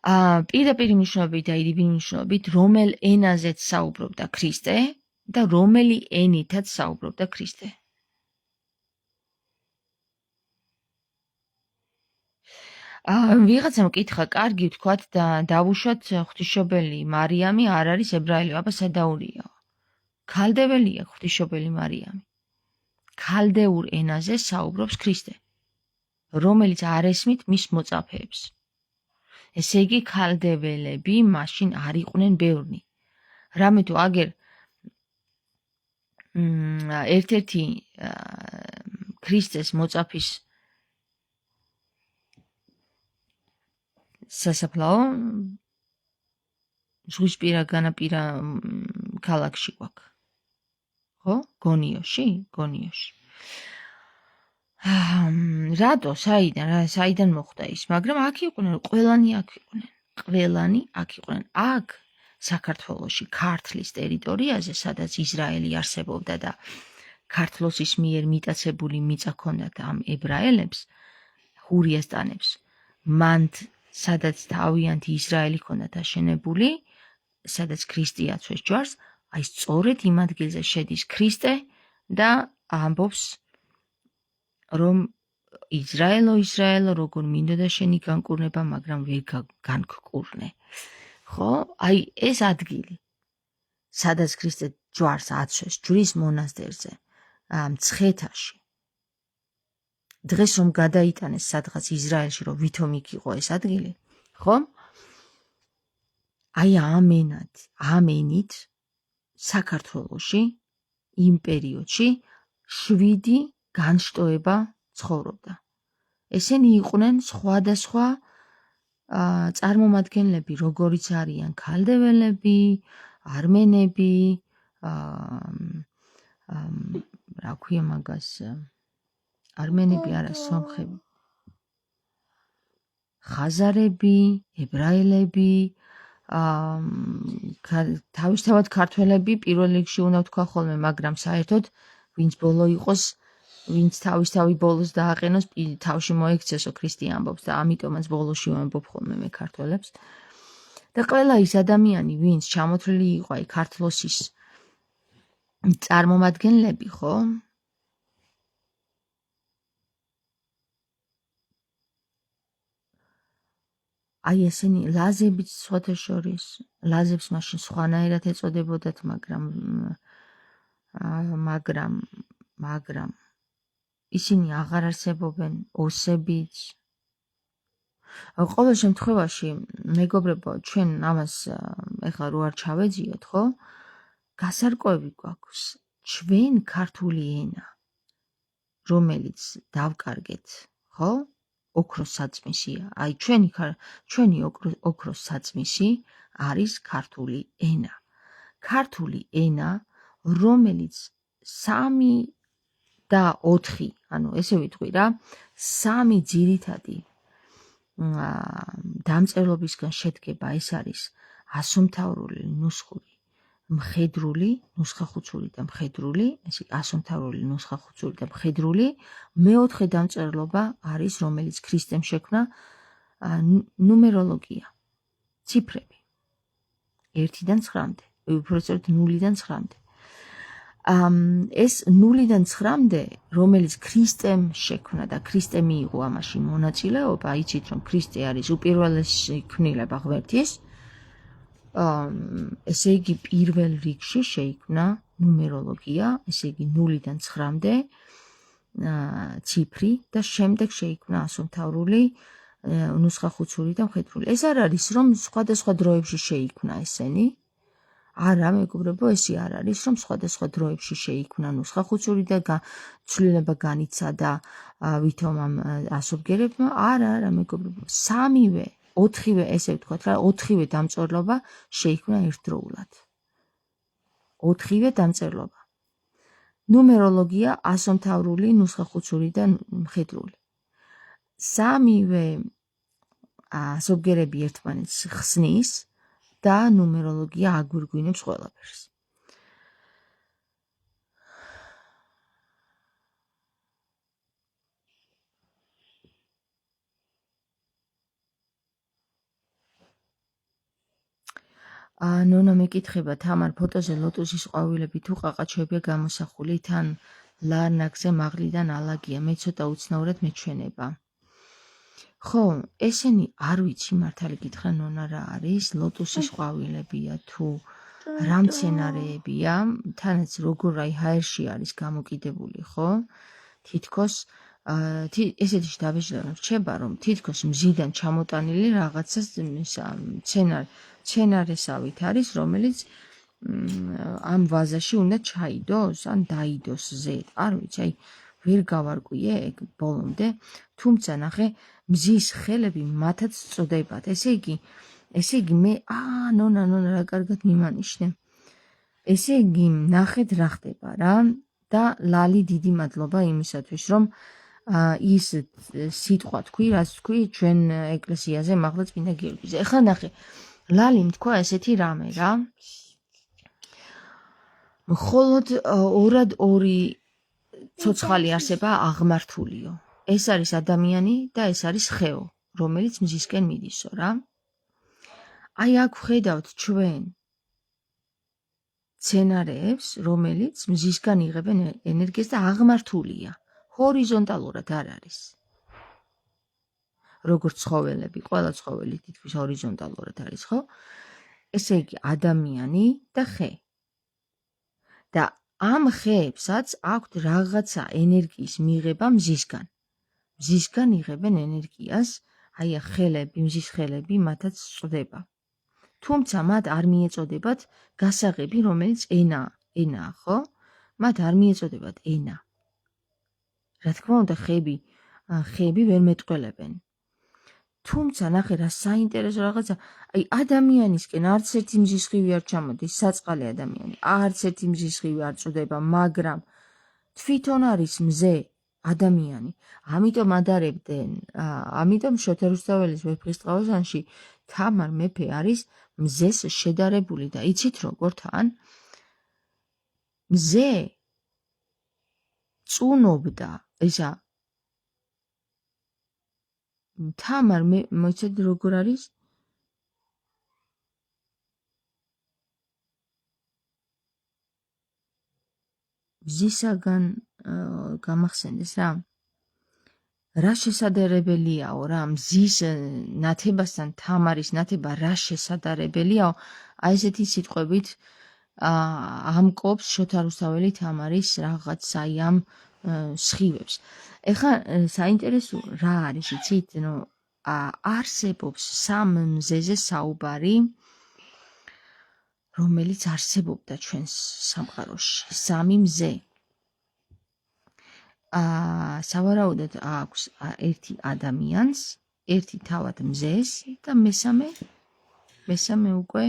პირდაპირი მნიშვნელობით და ირიბი მნიშვნელობით რომელ ენაზეც საუბრობდა ქრისტე და რომელი ენითაც საუბრობდა ქრისტე. ვიღაცამ კითხა, კარგი ვთქვათ და დავუშვათ ღვთისმშობელი მარიამი არ არის ებრაელი, აბა სადაურია. ქალდეველია ღვთისმშობელი მარიამი. ქალდეურ ენაზე საუბრობს ქრისტე, რომელიც არ ესმით მის მოწაფეებს. ესე იგი ქალდეველები მაშინ არ იყვნენ ბევრნი. რამე თუ აგერ ერთ-ერთი ქრისტეს მოწაფის სასაფლაო ზღვისპირა განაპირა ქალაქში გვაქვს. ხო? გონიოში. რატო, საიდან მოხდა ის, მაგრამ აქ იყვნენ, ყველანი აქ იყვნენ. აქ საქართველოში, ქართლის ტერიტორიაზე, სადაც ისრაელი არსებობდა და ქართლოსის მიერ მიტაცებული მიწა ჰქონდათ ამ ებრაელებს, ჰურიასტანებს, მანდ სადაც თავიანთი ისრაელი ჰქონდათ აშენებული, სადაც ქრისტე აცვეს ჯვარს, აი სწორედ იმ ადგილზე შედის ქრისტე და ამბობს, რომ ისრაელო, როგორ მინდოდა შენი განკურნება, მაგრამ ვერ განგკურნე. ხო? აი ეს ადგილი, სადაც ქრისტე ჯვარს აცვეს, ჯვრის მონასტერზე, მცხეთაში. დღეს რომ გადაიტანეს სადღაც ისრაელში, რომ ვითომ იქ იყო ეს ადგილი, ხო? აი ამ ენით საქართველოში იმ პერიოდში 7 განშტოება ცხოვრობდა. ესენი იყვნენ სხვადასხვა წარმომადგენლები, როგორიც არიან ქალდეველები, არმენები, რა ქვია მაგას, არმენები არა, სომხები, ხაზარები, ებრაელები, თავისთავად ქართველები პირველ რიგში უნდა ვთქვა ხოლმე, მაგრამ საერთოდ ვინც ბოლო იყოს, ვინც თავისთავი ბოლოს დააყენოს, თავში მოექცესო ქრისტე ამბობს და ამიტომაც ბოლოში ვამბობ ხოლმე მე ქართველებს. და ყველა ის ადამიანი, ვინც ჩამოთვლილი იყო აი ქართლოსის წარმომადგენლები, ხო? აი ესენი ლაზებიც სხვათა შორის, ლაზებს მაშინ სხვანაირად ეწოდებოდათ, მაგრამ ისინი აღარ არსებობენ, ოსებიც. ყოველ შემთხვევაში, მეგობრებო, ჩვენ ამას ეხლა რო არ ჩავეძიოთ, ხო? გასარკვევი გვაქვს, ჩვენ ქართული ენა, რომელიც დავკარგეთ, ხო? ოქროს საწმისია. აი ჩვენი ოქროს საწმისი არის ქართული ენა. ქართული ენა, რომელიც 3 და 4, ანუ ესე ვიტყვი რა, 3 ძირითადი დამწერლობისგან შედგება. ეს არის ასომთავრული, ნუსხური, მხედრული, ნუსხახუცური და მხედრული, ესე ასომთავრული, ნუსხახუცური და მხედრული. მეოთხე დამწერლობა არის, რომელიც ქრისტემ შექმნა, ნუმეროლოგია, ციფრები 1-დან 9-მდე, უпростоრად 0-დან 9-მდე. ეს 0-დან 9-მდე, რომელიც ქრისტემ შექმნა და ქრისტე მიიღო ამაში მონაწილეობა, იცით რომ ქრისტე არის უპირველესი ქმნილება ღმერთის, ესე იგი პირველ რიგში შეიქმნა ნუმეროლოგია, ესე იგი 0-დან 9-მდე ციფრი და შემდეგ შეიქმნა ასომთავრული, ნუსხახუცური და მხედრული. ეს არ არის რომ სხვადასხვა დროებში შეიქმნა ესენი. არა, მეგობრებო, ესე არ არის, რომ სხვადასხვა დროებში შეიქმნა ნუსხახუცური და ცვლილება განიცადა ვითომ ამ ასობგერებმა. არა, მეგობრებო, 4-ვე, ესე ვთქვათ რა, 4-ვე დამწერლობა შეიქმნა ერთდროულად. 4-ვე დამწერლობა. ნუმეროლოგია, ასომთავრული, ნუსხახუცური და მხედრული. 3-ვე ასობგერები ერთმანეთს ხსნის და ნუმეროლოგია აგვირგვინებს ყველაფერს. ნონა მეკითხება, თამარ, ფოტოზე ლოტოსის ყვავილები თუ ყაყაჩოებია გამოსახული, თან ლარნაკზე მაღლიდან ალაგია, მე ცოტა უცნაურად მეჩვენება. ხო, ესენი არ ვიცი მართალი გითხრა ნონა რა არის, ლოტოსის ყვავილებია თუ რა მცენარეებია, თანაც როგორ აი ჰაერში არის გამოკიდებული, ხო? თითქოს ესეთი შთაბეჭდილება რჩება, რომ თითქოს მზიდან ჩამოტანილი რაღაცა მცენარესავით არის, რომელიც ამ ვაზაში უნდა ჩაიდოს, ან დაიდოს ზედ. არ ვიცი, აი ვერ გავარკვიე ეგ ბოლომდე, თუმცა ნახე მზის ხელები მათაც წოდებათ. ესე იგი მე ნონა რა კარგად მიმანიშნე. ესე იგი ნახეთ რა ხდება რა და ლალი დიდი მადლობა იმისათვის რომ ის სიტყვა თქვი, რაც თქვი ჩვენ ეკლესიაზე მაღლა წმინდა გიორგიზე. ეხლა ნახე, ლალიმ თქვა ესეთი რამე რა. მხოლოდ 2-2 ცოცხალი არსება აღმართულიო. ეს არის ადამიანი და ეს არის ხეო, რომელიც მზისკენ მიდისო რა. აი აქ ხედავთ ჩვენ მცენარეებს, რომელიც მზისგან იღებენ ენერგიას და აღმართულია. ჰორიზონტალურად არ არის. როგორც ცხოველები, ყველა ცხოველი თითქმის ჰორიზონტალურად არის, ხო? ესე იგი ადამიანი და ხე. და ამ ხეებსაც აქვთ რაღაცა ენერგიის მიღება მზისგან. მზისგან იღებენ ენერგიას, აი ხელები, მზის ხელები მათაც წვდება. თუმცა მათ არ მიეწოდებათ გასაღები, რომელიც ენაა, ხო? მათ არ მიეწოდებათ ენა. რა თქმა უნდა, ხეები ვერ მეტყველებენ. თუმცა ნახე რა საინტერესო რაღაცა, აი ადამიანისკენ არც ერთი მზის ხივი არ ჩამოდის, საწყალი ადამიანი, არც ერთი მზის ხივი არ წვდება, მაგრამ თვითონ არის მზე ადამიანი. ამიტომ შოთა რუსთაველის ვეფხისტყაოსანში თამარ მეფე არის მზეს შედარებული და იცით როგორ თან? მზე წუნობდა, ისა თამარ მოიცადე როგორ არის? მზისაგან გამახსენდეს რა. რა შესაძლებელიაო რა, მზის ნათებასთან თამარის ნათება რა შესაძლებელიაო, აი ესეთი სიტყვებით ამკობს შოთა რუსთაველი თამარის რაღაც აი ამ სხივებს. ეხლა საინტერესო რა არის, იცით, არსებობს 3 მზეზე საუბარი, რომელიც არსებობდა ჩვენს სამყაროში, 3 მზე. სავარაუდოდ აქვს ერთი ადამიანს, ერთი თავად მზეს და მესამე უკვე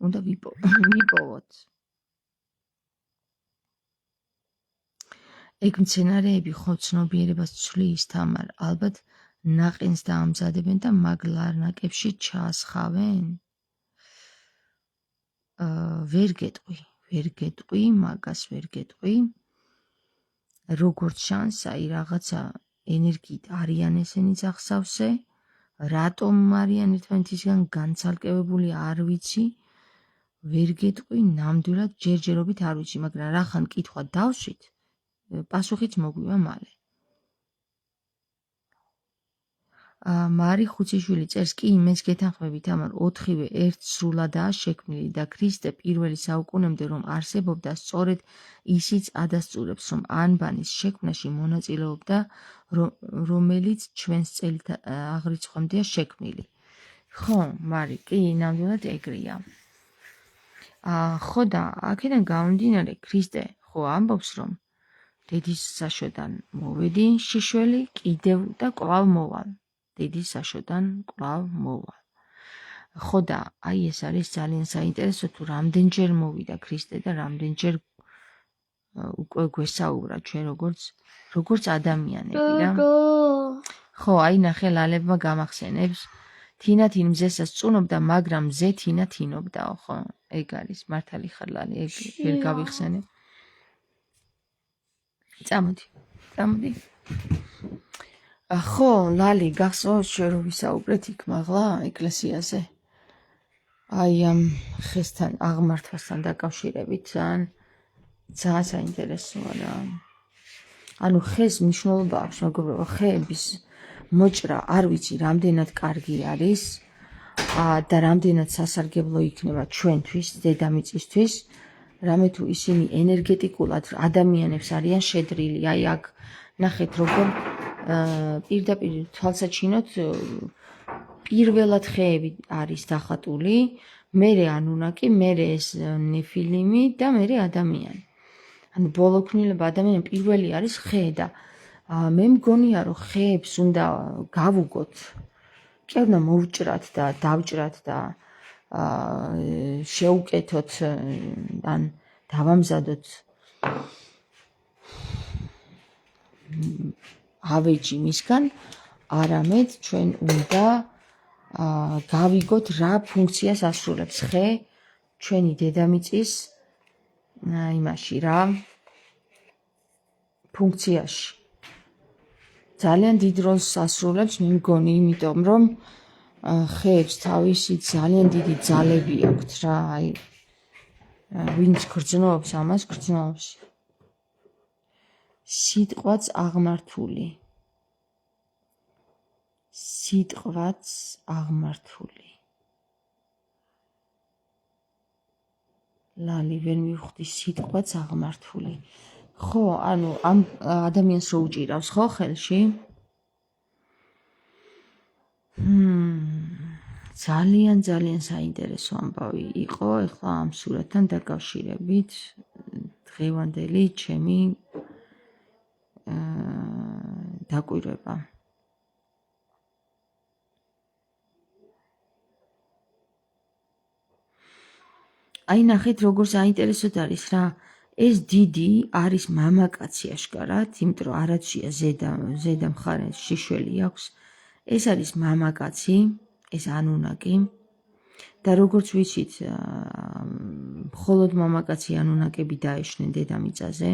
უნდა ვიპოვოთ. ეგ მცენარეები ხო ცნობიერებას ცვლის თამარ, ალბათ ნაყენს დაამზადებენ და მაგ ლარნაკებში ჩაასხავენ? ვერ გეტყვი, მაგას ვერ გეტყვი. როგორც ჩანს, აი რაღაცა ენერგიით არიან ესენი ძახსავსე, რატომ არიან ერთმანეთისგან განცალკევებული არ ვიცი, ვერ გეტყვი ნამდვილად ჯერჯერობით არ ვიცი, მაგრამ რახან კითხვა დავშვით, პასუხიც მოგვივა მალე. მარი ხუციშვილი წერს კი იმენს გეთანხმებით, ამან 4-ვე ერთ სრულადაა შექმნილი და ქრისტე პირველი საუკუნემდე რომ არსებობდა, სწორედ ისიც ადასტურებს, რომ ანბანის შექმნაში მონაწილეობდა, რომელიც ჩვენს წელით აღრიცხვამდეა შექმნილი. ხო, მარი, კი, ნამდვილად ეგრეა. ხო და აქედან გამომდინარე, ქრისტე ხო ამბობს, რომ დედის საშოდან მოვედი შიშველი, კიდევ და კვლავ მოვალ. დედის საშოდან კვლავ მოვალ. ხო და აი ეს არის ძალიან საინტერესო, თუ რამდენჯერ მოვიდა ქრისტე და რამდენჯერ უკვე გვესაუბრა ჩვენ როგორც ადამიანები რა. ხო, აი ნახე ლალებმა გამახსენებს, თინა თინ მზესა სწუნობდა, მაგრამ მზე თინა თინობდაო, ხო? ეგ არის, მართალი ხარ ლალი, ეგ ვერ გავიხსენე. წამოდი. ხო, ლალი, გახსოვს ჩვენ რომ ვისაუბრეთ იქ მაღლა ეკლესიაზე. აი ამ ხესთან აღმართვასთან დაკავშირებით ძალიან საინტერესოა რა. ანუ ხეს მნიშვნელობა აქვს, მეგობრებო, ხეების მოჭრა არ ვიცი რამდენად კარგი არის და რამდენად სასარგებლო იქნება ჩვენთვის, დედამიწისთვის, რამე თუ ისინი ენერგეტიკულად ადამიანებს არიან შედრილი. აი აქ ნახეთ როგორ პირდაპირ თვალსაჩინოთ პირველად ხეები არის დახატული, მერე ანუნაკი, მერე ეს ნეფილიმი და მერე ადამიანი. ანუ ბოლოქმნილება ადამიანი პირველი არის ხე და მე მგონია რომ ხეებს უნდა გავუგოთ, კი უნდა მოვჭრათ და დავჭრათ და შეუკეთოთ ან დავამზადოთ ავეჯი მისგან, არამედ ჩვენ უნდა გავიგოთ რა ფუნქციას ასრულებს ხე ჩვენი დედამიწის იმაში რა ფუნქციაში. ძალიან დიდ როლს ასრულებს, მე მგონი, იმიტომ რომ ხეებს თავისი ძალიან დიდი ძალები აქვთ რა, აი ვინც გრძნობს ამას, გრძნობს. სიტყვაც აღმართული. ლალი ვერ მივხვდი, სიტყვაც აღმართული. ხო, ანუ ამ ადამიანს რო უჭირავს ხო ხელში? ძალიან საინტერესო ამბავი იყო ეხლა ამ სურათთან დაკავშირებით დღევანდელი ჩემი დაკვირვება. აი ნახეთ როგორ საინტერესოდ არის რა. ეს დიდი არის მამაკაცი აშკარად, იმიტომ რომ არაცია ზედა მხარე შიშველი აქვს. ეს არის მამაკაცი, ეს ანუნაკი და როგორც ვიცით, მხოლოდ მამაკაცი ანუნაკები დაეშვნენ დედამიწაზე.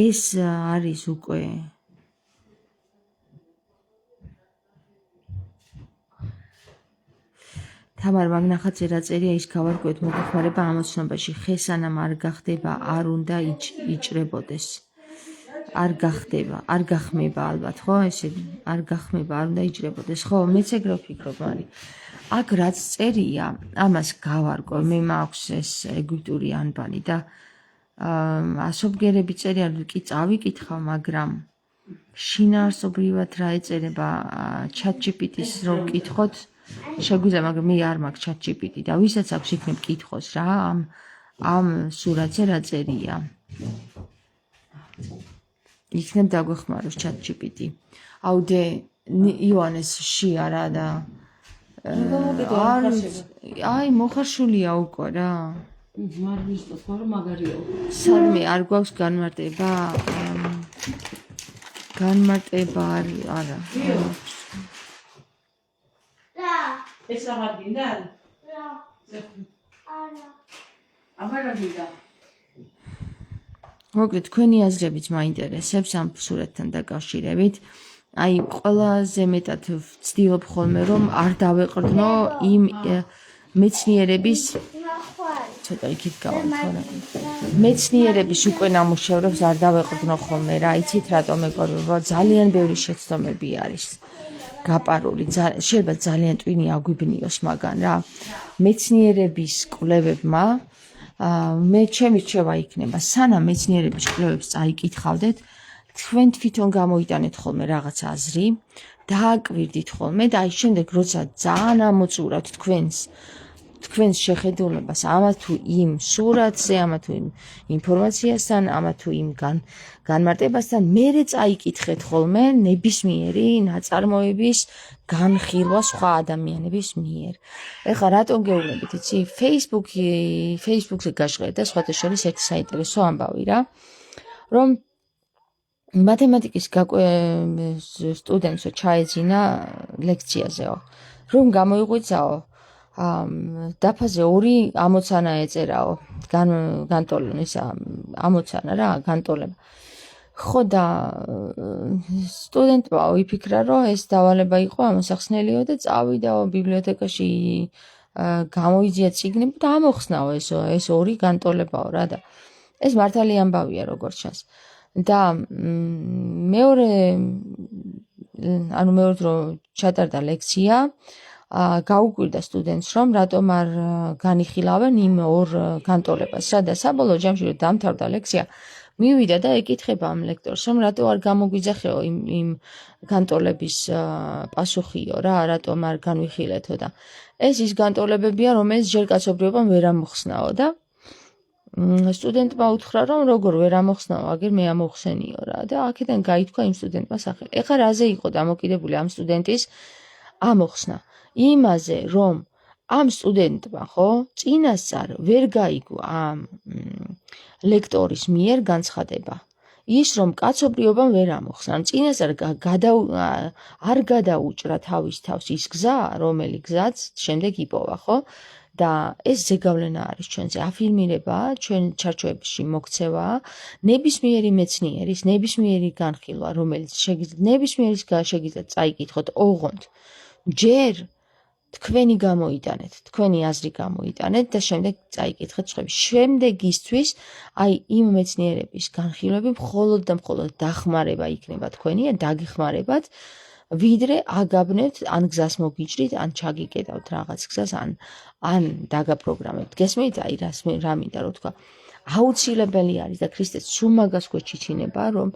ეს არის უკვე თამარ მაგნახაძე რა წერია, ის გავარკვევთ მოგეხმარება ამოცნობაში, ხე სანამ არ გახდება, არ უნდა იჭრებოდეს. არ გახმება ალბათ, ხო? ესე არ გახმება, არ უნდა იჭრებოდეს. ხო, მეც ეგრე ვფიქრობ, მაგრამ აქ რაც წერია, ამას გავარკვევ, მე მაქვს ეს ეგვიპტური ანბანი და ასობგერები წერია, კი წავიკითხავ, მაგრამ შინაარსობრივად რა ეწერება ChatGPT-ს რო ვკითხოთ, შეგვიძლია, მაგრამ მე არ მაქვს ChatGPT და ვისაც აქვს იქნებ კითხოს რა, ამ სურათზე რა წერია. იქნებ დაგვეხმაროს ChatGPT. აუდე იონეს შია რა და აი მოხარშულია უკვე რა. მარვისტო თქო მაგარია. სადმე არ გვაქვს განმარტება? განმარტება არა. ეს აღარ გინდა? რა. არა. აღარ გინდა. მოკლედ თქვენი აზრებიც მაინტერესებს ამ სურათთან დაკავშირებით. აი ყველაზე მეტად ვცდილობ ხოლმე რომ არ დავეყრდნო მეცნიერების ცოტა იქით გავამთქონა. მეცნიერების უკვე ნამუშევრებს არ დავეყრდნო ხოლმე რა, იცით რატომ მეგობრებო, ძალიან ბევრი შეცდომები არის გაპარული, შეიძლება ძალიან ტვინი აგვიბნიოს მაგან რა. მეცნიერების კვლევებმა მე ჩემი რჩევა იქნება, სანამ მეცნიერების კვლევებს წაიკითხავდეთ, თქვენ თვითონ გამოიტანეთ ხოლმე რაღაც აზრი, დააკვირდით ხოლმე და აი შემდეგ როცა ძალიან ამოწურავთ თქვენს შეხედულებას ამა თუ იმ სურათზე, ამა თუ იმ ინფორმაციასთან, ამა თუ იმ განმარტებასთან, მერე წაიკითხეთ ხოლმე ნებისმიერი ნაწარმოების განხილვა სხვა ადამიანების მიერ. ეხლა რატომ გეუბნებით, იცი? Facebook-ზე გაჟღერდა სხვათა შორის ერთი საინტერესო ამბავი რა, რომ მათემატიკის სტუდენტს ჩაეძინა ლექციაზეო, რომ გამოიღვიძაო დაფაზე 2 ამოცანა ეწერაო, ამოცანა რა, განტოლება. ხო და სტუდენტმა იფიქრა, რომ ეს დავალება იყო ამოსახსნელიო და წავიდაო ბიბლიოთეკაში გამოიძია წიგნები და ამოხსნაო ეს 2 განტოლებაო რა და ეს მართალი ამბავია როგორც ჩანს. და მეორე დრო ჩატარდა ლექცია, გაუკვირდა სტუდენტს, რომ რატომ არ განიხილავენ იმ 2 განტოლებას რა და საბოლოო ჯამში რომ დამთავრდა ლექცია, მივიდა და ეკითხება ამ ლექტორს, რომ რატო არ გამოგვიძახეო იმ განტოლების პასუხიო რა, რატომ არ განვიხილეთო და ეს ის განტოლებებია, რომელიც ჯერ კაცობრიობამ ვერ ამოხსნაო და სტუდენტმა უთხრა, რომ როგორ ვერ ამოხსნაო, აგერ მე ამოვხსენიო რა და აქედან გაითქვა იმ სტუდენტმა სახელი. ეხლა რაზე იყო დამოკიდებული ამ სტუდენტის ამოხსნა? იმაზე, რომ ამ სტუდენტმა ხო წინასწარ ვერ გაიგო ამ ლექტორის მიერ განცხადება. ის რომ კაცობრიობამ ვერ ამოხსნა, წინასწარ არ გადაუჭრა თავის თავს ის გზა, რომელი გზაც შემდეგ იპოვა, ხო? და ეს ზეგავლენა არის ჩვენზე, აფირმირებაა, ჩვენ ჩარჩოებში მოქცევაა, ნებისმიერი მეცნიერის, ნებისმიერი განხილვა, რომელიც ნებისმიერის შეგიძლიათ წაიკითხოთ ოღონდ, ჯერ თქვენი გამოიტანეთ, თქვენი აზრი გამოიტანეთ და შემდეგ წაიკითხეთ სხვების. შემდეგისთვის აი იმ მეცნიერების განხილვები მხოლოდ და მხოლოდ დახმარება იქნება თქვენი, დაგეხმარებათ, ვიდრე აგაბნევთ, ან გზას მოგიჭრით, ან ჩაგიკეტავთ რაღაც გზას, ან დაგაპროგრამებთ. გესმით, აი რა მინდა რომ თქვა. აუცილებელი არის და ქრისტეს სულ მაგას გვეჩიჩინება, რომ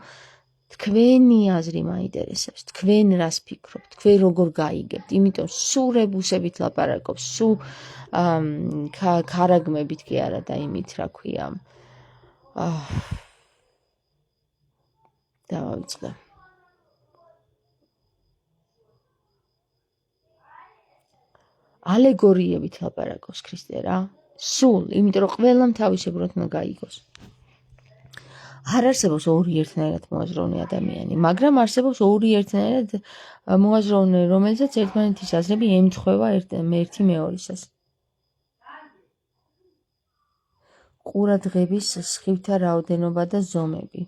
თქვენი აზრი მაინტერესებს, თქვენ რას ფიქრობთ, თქვენ როგორ გაიგებთ, იმიტომ სულ რებუსებით ლაპარაკობ, სულ ქარაგმებით კი არა და იმით რა ქვია. დავიწყე. ალეგორიებით ლაპარაკობს ქრისტე რა, სულ, იმიტომ რომ ყველამ თავისებურად უნდა გაიგოს. არ არსებობს 2 ერთნაირად მოაზროვნე ადამიანი, მაგრამ არსებობს 2 ერთნაირად მოაზროვნე, რომელსაც ერთმანეთის აზრები ემთხვევა ერთი მეორისას. ყურადღების სხივთა რაოდენობა და ზომები.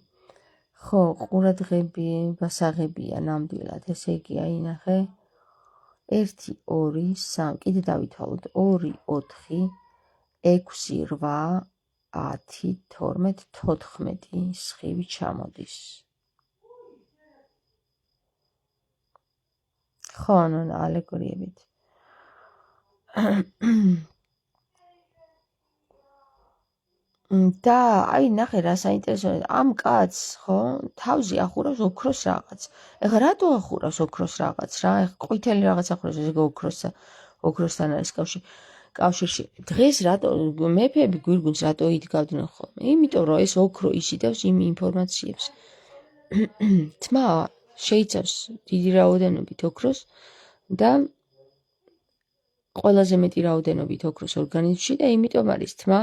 ხო, ყურადღები ბასაღებია ნამდვილად, ესე იგი აინახე 1, 2, 3, კიდე დავითვალოთ 2, 4, 6, 8, 10, 12, 14 სხივი ჩამოდის. ხო, ნუ ალეგორიებით. და აი ნახე რა საინტერესოა, ამ კაცს ხო თავზე ახურავს ოქროს რაღაც. ეხლა რატო ახურავს ოქროს რაღაც რა? ეხლა ყვითელი რაღაც ახურავს, ესე ოქროსთან არის კავშირში. დღეს რატო მეფეები გვირგვინს რატო იდგავდნენ ხოლმე? იმიტომ რომ ეს ოქრო ისიდავს იმ ინფორმაციებს. თმა შეიცავს დიდი რაოდენობით ოქროს და ყველაზე მეტი რაოდენობით ოქროს ორგანიზმში და იმიტომ არის თმა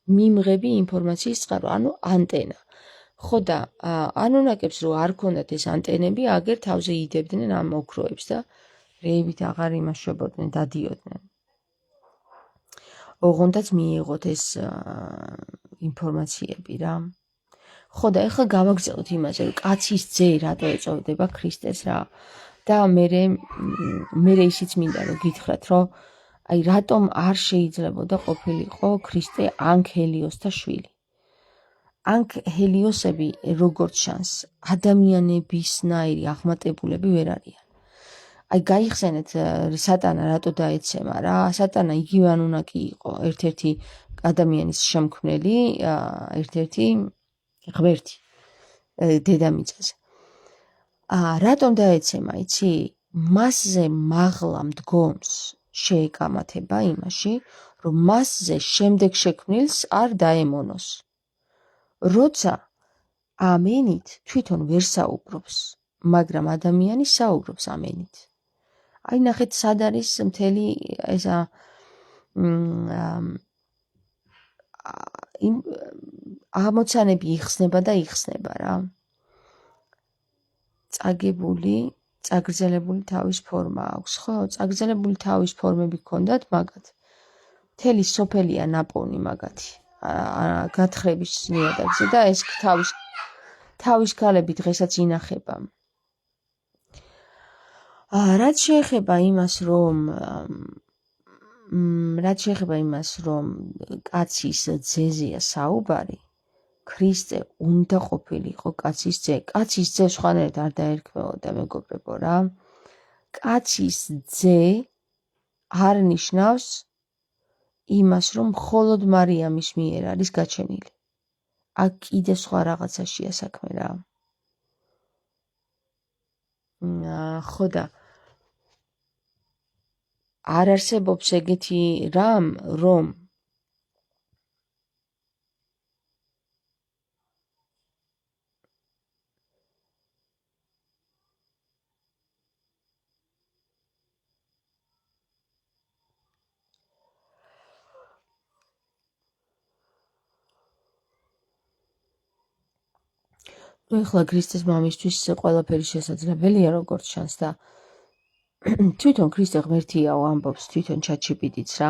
მიმღები ინფორმაციის წყარო, ანუ ანტენა. ხო და ან უნაკებს რომ არ ქონდათ ეს ანტენები, აგერ თავზე იდებდნენ ამ ოქროებს და რეებით აღარ იმაშვებოდნენ, დადიოდნენ. ოღონდაც მიიღოთ ეს ინფორმაციები რა. ხო და ეხლა გავაგრძელოთ იმაზე, რომ კაცის ძე რატო ეწოდება ქრისტეს რა. და მე ისიც მინდა რომ გითხრათ, რომ აი რატომ არ შეიძლებოდა ყოფილიყო ქრისტე ან ჰელიოსთა შვილი. ან ჰელიოსები როგორც ჩანს ადამიანებისნაირი აღმატებულები ვერ არიან. აი გაიხსენეთ სატანა რატო დაეცემა რა, სატანა იგივე ანუნაკი იყო, ერთ-ერთი ადამიანის შემქმნელი, ერთ-ერთი ღმერთი დედამიწაზე. რატომ დაეცემა, იცი? მასზე მაღლა მდგომს შეეკამათება იმაში, რომ მასზე შემდეგ შექმნილს არ დაემონოს. როცა ამენით თვითონ ვერ საუბრობს, მაგრამ ადამიანი საუბრობს ამენით. აი ნახეთ სად არის მთელი ესა ამოცანები იხსნება და იხსნება რა. წაგებული, წაგრძელებული თავის ფორმა აქვს, ხო? წაგრძელებული თავის ფორმები ჰქონდათ მაგათ. მთელი სოფელია ნაპოვნი მაგათი. გათხრების ნიადაგზე და ეს თავის ქალები დღესაც ინახება. რაც შეეხება იმას, რომ კაცის ძეზეა საუბარი, ქრისტე უნდა ყოფილიყო კაცის ძე. კაცის ძე სხვანაირად არ დაერქმეოდა, მეგობრებო რა. კაცის ძე არ ნიშნავს იმას, რომ მხოლოდ მარიამის მიერ არის გაჩენილი. აქ კიდე სხვა რაღაცაშია საქმე რა. ხო და არ არსებობს ეგეთი რამ, რომ ეხლა ქრისტეს მამისთვის ყველაფერი შესაძლებელია როგორც ჩანს და თვითონ ქრისტე ღმერთიაო ამბობს თვითონ ChatGPT-ც რა.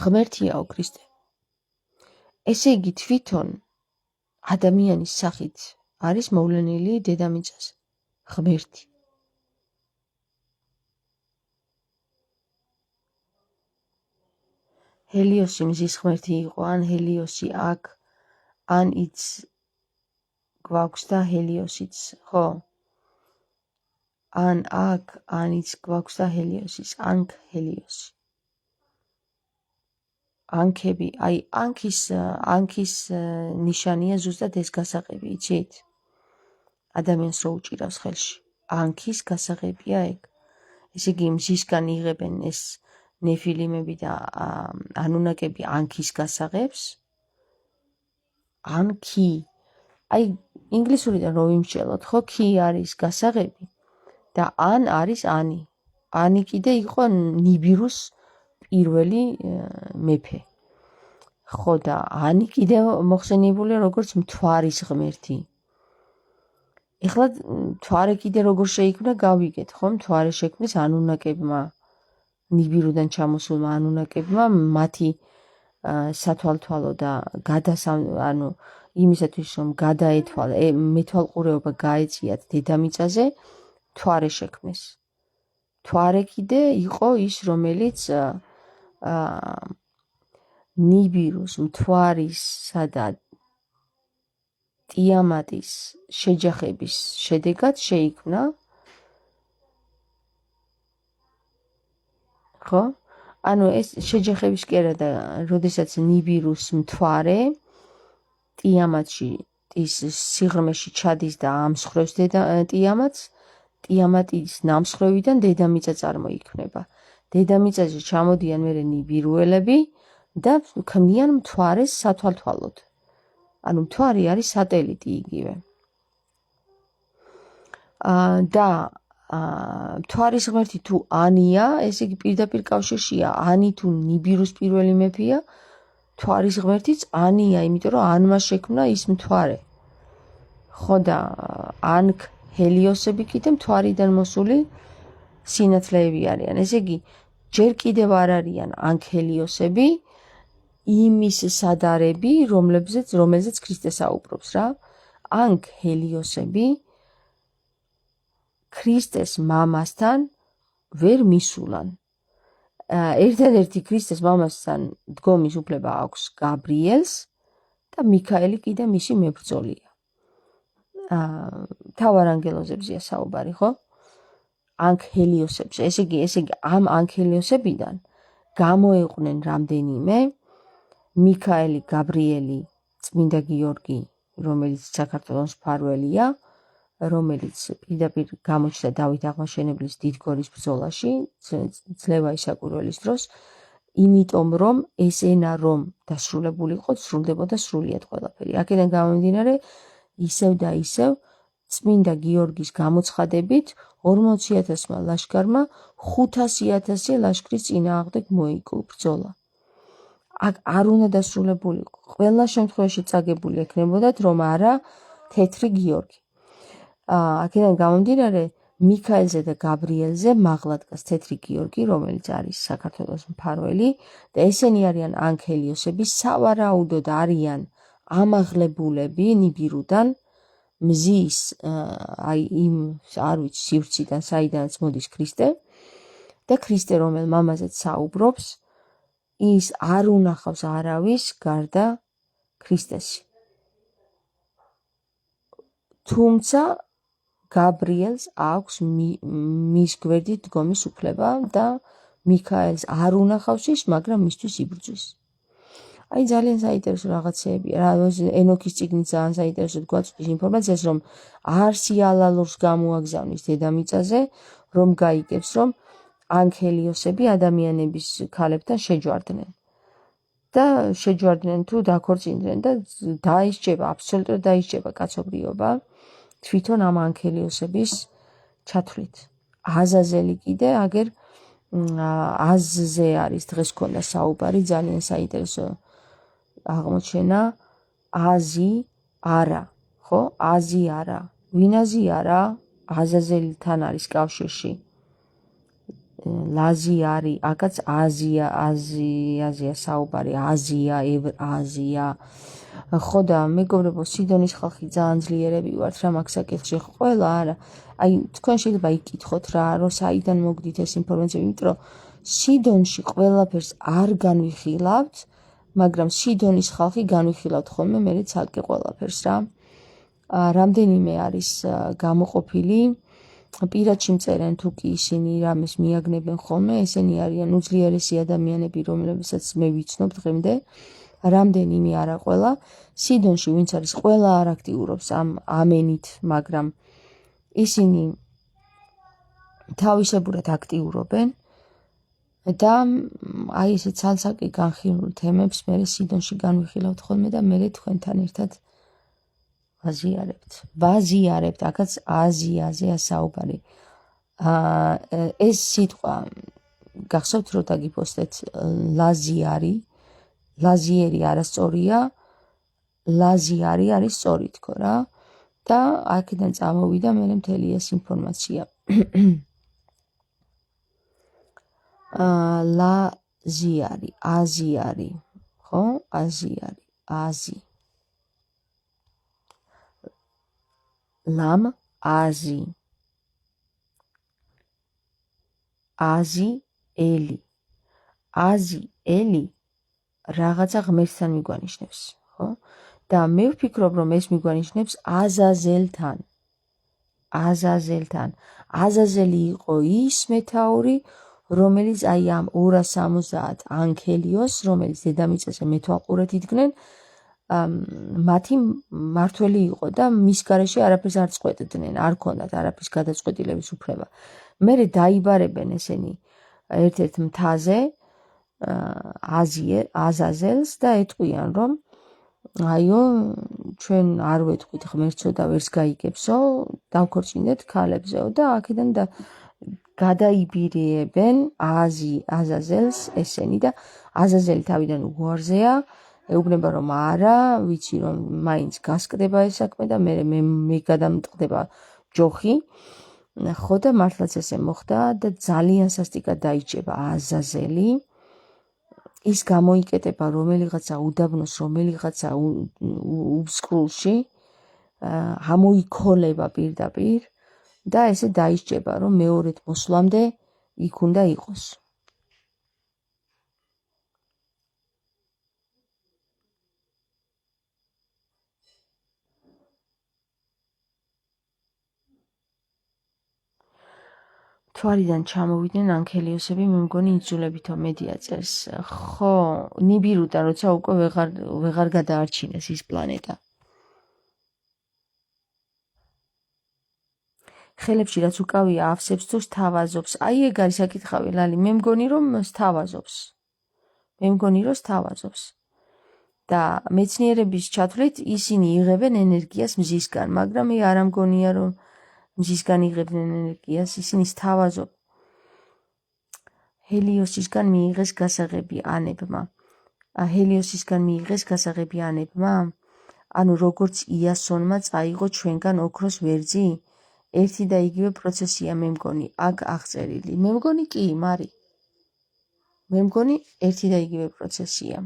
ღმერთიაო ქრისტე. ესე იგი თვითონ ადამიანის სახით არის მოვლენილი დედამიწაზე. ღმერთი. ჰელიოსი მზის ღმერთი იყო, ან ჰელიოსი აქ, ან იც გვაქვს და ჰელიოსიც, ხო? ან აქ, ან იც გვაქვს და ჰელიოსიც, ანქ ჰელიოსი. ანქები, აი ანქის ნიშანია ზუსტად ეს გასაღები, იცით? ადამიანს რო უჭირავს ხელში. ანქის გასაღებია ეგ. ესე იგი მზისგან იღებენ ეს ნეფილიმები და ანუნაკები ანქის გასაღებს. ანქი. აი ინგლისურიდან რო ვიმსჯელოთ, ხო, კი არის გასაღები და ან არის ანი. ანი კიდე იყო ნიბირუს პირველი მეფე. ხო და ანი კიდე მოხსენიებულია როგორც მთვარის ღმერთი. ეხლა მთვარე კიდე როგორ შეიქმნა გავიგეთ, ხო? მთვარე შექმნეს ანუნაკებმა, ნიბირუდან ჩამოსულმა ანუნაკებმა, მათი სათვალთვალო და ანუ იმისათვის რომ გადაეთვალა, მეთვალყურეობა გაეწიათ დედამიწაზე, მთვარე შექმნეს. მთვარე კიდე იყო ის, რომელიც ნიბირუს, მთვარისა და ტიამატის შეჯახების შედეგად შეიქმნა. ხო? ანუ ეს შეჯახების კი არა და როდესაც ნიბირუს მთვარე ტიამატში ის სიღრმეში ჩადის და ამსხრევს ტიამატს, ტიამატის ნამსხვრევიდან დედამიწა წარმოიქმნება. დედამიწაზე ჩამოდიან მერე ნიბირუელები და ქმნიან მთვარეს სათვალთვალოდ. ანუ მთვარი არის სატელიტი იგივე. და მთვარის ღმერთი თუ ანია, ესე იგი პირდაპირ კავშირშია, ანი თუ ნიბირუს პირველი მეფეა, მთვარის ღმერთიც ანია, იმიტომ რომ ანმა შექმნა ის მთვარე. ხო და ანქ ჰელიოსები კიდე მთვარიდან მოსული სინათლეები არიან. ესე იგი ჯერ კიდევ არ არიან ანქ ჰელიოსები, იმის სადარები, რომელზეც ქრისტე საუბრობს რა. ანქ ჰელიოსები ქრისტეს მამასთან ვერ მისულან. ერთადერთი ქრისტეს მამასთან დგომის უფლება აქვს გაბრიელს და მიქაელი კიდე მისი მებრძოლია. მთავარ ანგელოზებზეა საუბარი, ხო? ანგელიოსებზე. ესე იგი ამ ანგელიოსებიდან გამოეყვნენ რამდენიმე მიქაელი, გაბრიელი, წმინდა გიორგი, რომელიც საქართველოს მფარველია, რომელიც პირდაპირ გამოჩნდა დავით აღმაშენებლის დიდგორის ბრძოლაში, ძლევა ისაკვირველის დროს, იმიტომ რომ ეს ენა რომ დასრულებულიყო, სრულდებოდა სრულიად ყველაფერი. აქედან გამომდინარე, ისევ და ისევ წმინდა გიორგის გამოცხადებით 40,000-მა ლაშქარმა 500,000 ლაშქრის წინააღმდეგ მოიგო ბრძოლა. აქ არ უნდა დასრულებულიყო. ყველა შემთხვევაში წაგებული ექნებოდათ, რომ არა თეთრი გიორგი. აქედან გამომდინარე, მიქაელზე და გაბრიელზე მაღლა დგას თეთრი გიორგი, რომელიც არის საქართველოს მფარველი და ესენი არიან ანგელიოსები, სავარაუდოდ არიან ამაღლებულები ნიბირუდან, მზის იმ არ ვიცი სივრციდან, საიდანაც მოდის ქრისტე და ქრისტე რომელ მამაზეც საუბრობს, ის არ უნახავს არავის გარდა ქრისტესი. თუმცა გაბრიელს აქვს მის გვერდით დგომის უფლება და მიქაელს არ უნახავს ის, მაგრამ მისთვის იბრძვის. აი ძალიან საინტერესო რაღაცეებია. ენოქის წიგნით ძალიან საინტერესოდ გვაწვდის ინფორმაციას, რომ არსი ალალურს გამოაგზავნის დედამიწაზე, რომ გაიგებს, რომ ანგელიოსები ადამიანების ქალებთან შეჯვარდნენ. და შეჯვარდნენ თუ დაქორწინდნენ და დაისჯება, აბსოლუტურად დაისჯება კაცობრიობა თვითონ ამ ანგელიოსების ჩათვლით. აზაზელი კიდე აგერ აზზე არის დღეს ქონდა საუბარი, ძალიან საინტერესო აღმოჩენა. აზი არა, ხო? აზი არა. ვინ აზი არა? აზაზელთან არის კავშირში. ლაზი არის, აკაც აზია საუბარი, აზია. ხო და მეგობრებო, სიდონის ხალხი ძალიან ძლიერები ვართ რა მაგ საკითხში. ყველა არა. აი თქვენ შეიძლება იკითხოთ რა, რომ საიდან მოგდით ეს ინფორმაცია, იმიტომ რომ სიდონში ყველაფერს არ განვიხილავთ, მაგრამ სიდონის ხალხი განვიხილავთ ხოლმე მე ცალკე ყველაფერს რა. რამდენიმე არის გამოყოფილი, პირადში მწერენ თუ კი ისინი რამეს მიაგნებენ ხოლმე, ესენი არიან უძლიერესი ადამიანები, რომლებსაც მე ვიცნობ დღემდე. რამდენიმე არა ყველა, სიდონში ვინც არის ყველა არ აქტიურობს ამენით, მაგრამ ისინი თავისებურად აქტიურობენ და აი ესე ცალ-ცალკე განხილულ თემებს მე სიდონში განვიხილავთ ხოლმე და მე თქვენთან ერთად ვაზიარებთ, აქაც აზიაზეა საუბარი. ეს სიტყვა გახსოვთ რომ დაგიპოსტეთ ლაზიერი არასწორია, ლაზიარი არის სწორი თქო რა და აქედან წამოვიდა მე მთელი ეს ინფორმაცია. ლაზიარი, აზიარი, ხო? აზიარი, აზი. ლამ აზი. აზი ელი. აზი ელი რაღაცა ღმერთთან მიგვანიშნებს, ხო? და მე ვფიქრობ, რომ ეს მიგვანიშნებს აზაზელთან. აზაზელი იყო ის მეთაური, რომელიც აი ამ 270 ანგელიოს, რომელიც დედამიწაზე მეთვალყურეთ იდგნენ, მათი მართველი იყო და მის გარეშე არაფერს არ წყვეტდნენ, არ ქონდათ არაფრის გადაწყვეტილების უფლება. მერე დაიბარებენ ესენი ერთ-ერთ მთაზე, აზაზელს და ეტყვიან, რომ აიო, ჩვენ არ ვეთყვით ღმერთსო და ვერს გაიგებსო, დავქორწინდეთ ქალებზეო და აქედან და გადაიბირებენ აზაზელს ესენი და აზაზელი თავიდან უარზეა, ეუბნება რომ არა, ვიცი რომ მაინც გასკდება ეს საქმე და მე გადამტყდება ჯოხი. ხო და მართლაც ესე მოხდა და ძალიან სასტიკად დაიჭება აზაზელი. ის გამოიკეტება რომელიღაცა უდაბნოს, რომელიღაცა უბსკრულში, ამოიქოლება პირდაპირ და ესე დაიჭება, რომ მეორედ მოსვლამდე იქ უნდა იყოს. მთვარიდან ჩამოვიდნენ ანქელიოსები, მე მგონი იძულებითო მედია წერს. ხო, ნიბირუდან როცა უკვე ვეღარ გადაარჩინეს ის პლანეტა. ხელებში რაც უკავია ავსებს თუ სთავაზობს. აი ეგ არის საკითხავი ლალი, მე მგონი რომ სთავაზობს. და მეცნიერების ჩათვლით ისინი იღებენ ენერგიას მზისგან, მაგრამ მე არ ამგონია რომ მზისგან იღებდნენ ენერგიას, ისინი სთავაზობ. ჰელიოსისგან მიიღეს გასაღები ანებმა, ანუ როგორც იასონმა წაიღო ჩვენგან ოქროს ვერძი, ერთი და იგივე პროცესია მე მგონი, აქ აღწერილი. მე მგონი კი, მარი. მე მგონი ერთი და იგივე პროცესია.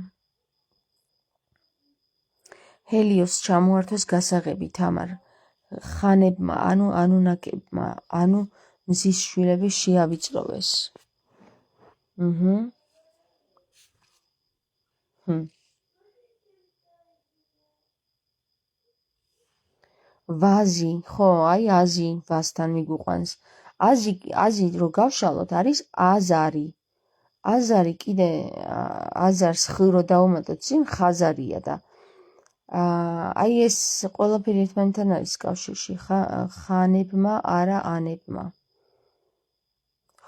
ჰელიოს ჩამოართვეს გასაღები თამარ ხანებმა, ანუ ანუნაკებმა, ანუ მზის შვილები შეავიწროვეს. ვაზი, ხო, აი აზი ვასთან მიგუყვანს. აზი რო გავშალოთ არის აზარი. აზარი კიდე აზარს ხ რო დავუმატოთ წინ ხაზარია და აი ეს ყველაფერი ერთმანეთთან არის კავშირში. ხანებმა, არა ანებმა.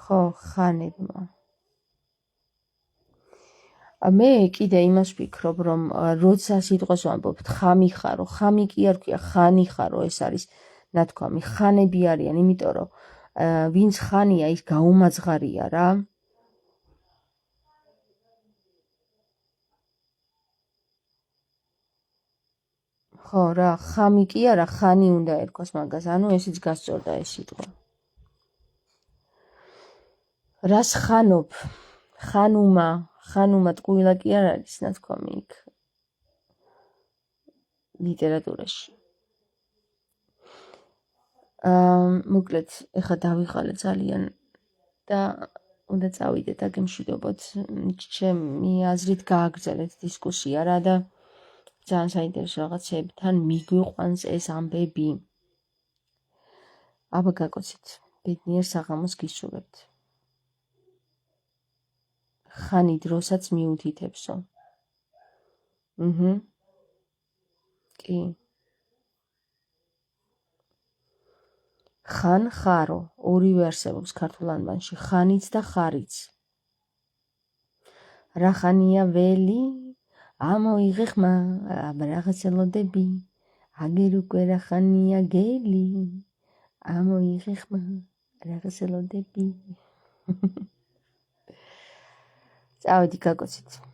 ხო, ხანებმა. მე კიდე იმას ვფიქრობ, რომ როცა სიტყვას ვამბობთ ხამი ხარო, ხამი კი არ ქვია, ხანი ხარო, ეს არის ნათქვამი, ხანები არიან, იმიტომ რომ ვინც ხანია, ის გაუმაძღარია რა. ხო რა, ხამი კი არა, ხანი უნდა ერქვას მაგას, ანუ ესეც გასწორდა ეს სიტყვა. რას ხანობ? ხანუმა ტყუილა კი არ არის ნათქვამი იქ ლიტერატურაში. მოკლედ, ეხლა დავიღალე ძალიან და უნდა წავიდეთ, აგემშვიდობოთ. ჩემი აზრით გააგრძელეთ დისკუსია რა და ძალიან საინტერესო რაღაცებთან მიგვიყვანს ეს ამბები. აბა გაკოცეთ, ბედნიერ საღამოს გისურვებთ. ხანი დროსაც მიუთითებსო. კი. ხან ხარო, ორივე არსებობს ქართულ ანბანში, ხანიც და ხარიც. რა ხანია ველი, ამოიღე ხმა, აბრაღაცელოდები, აგერ უკვე რა ხანია გელი, ამოიღე ხმა, აბრაღაცელოდები. წავედი გაკოცეთ.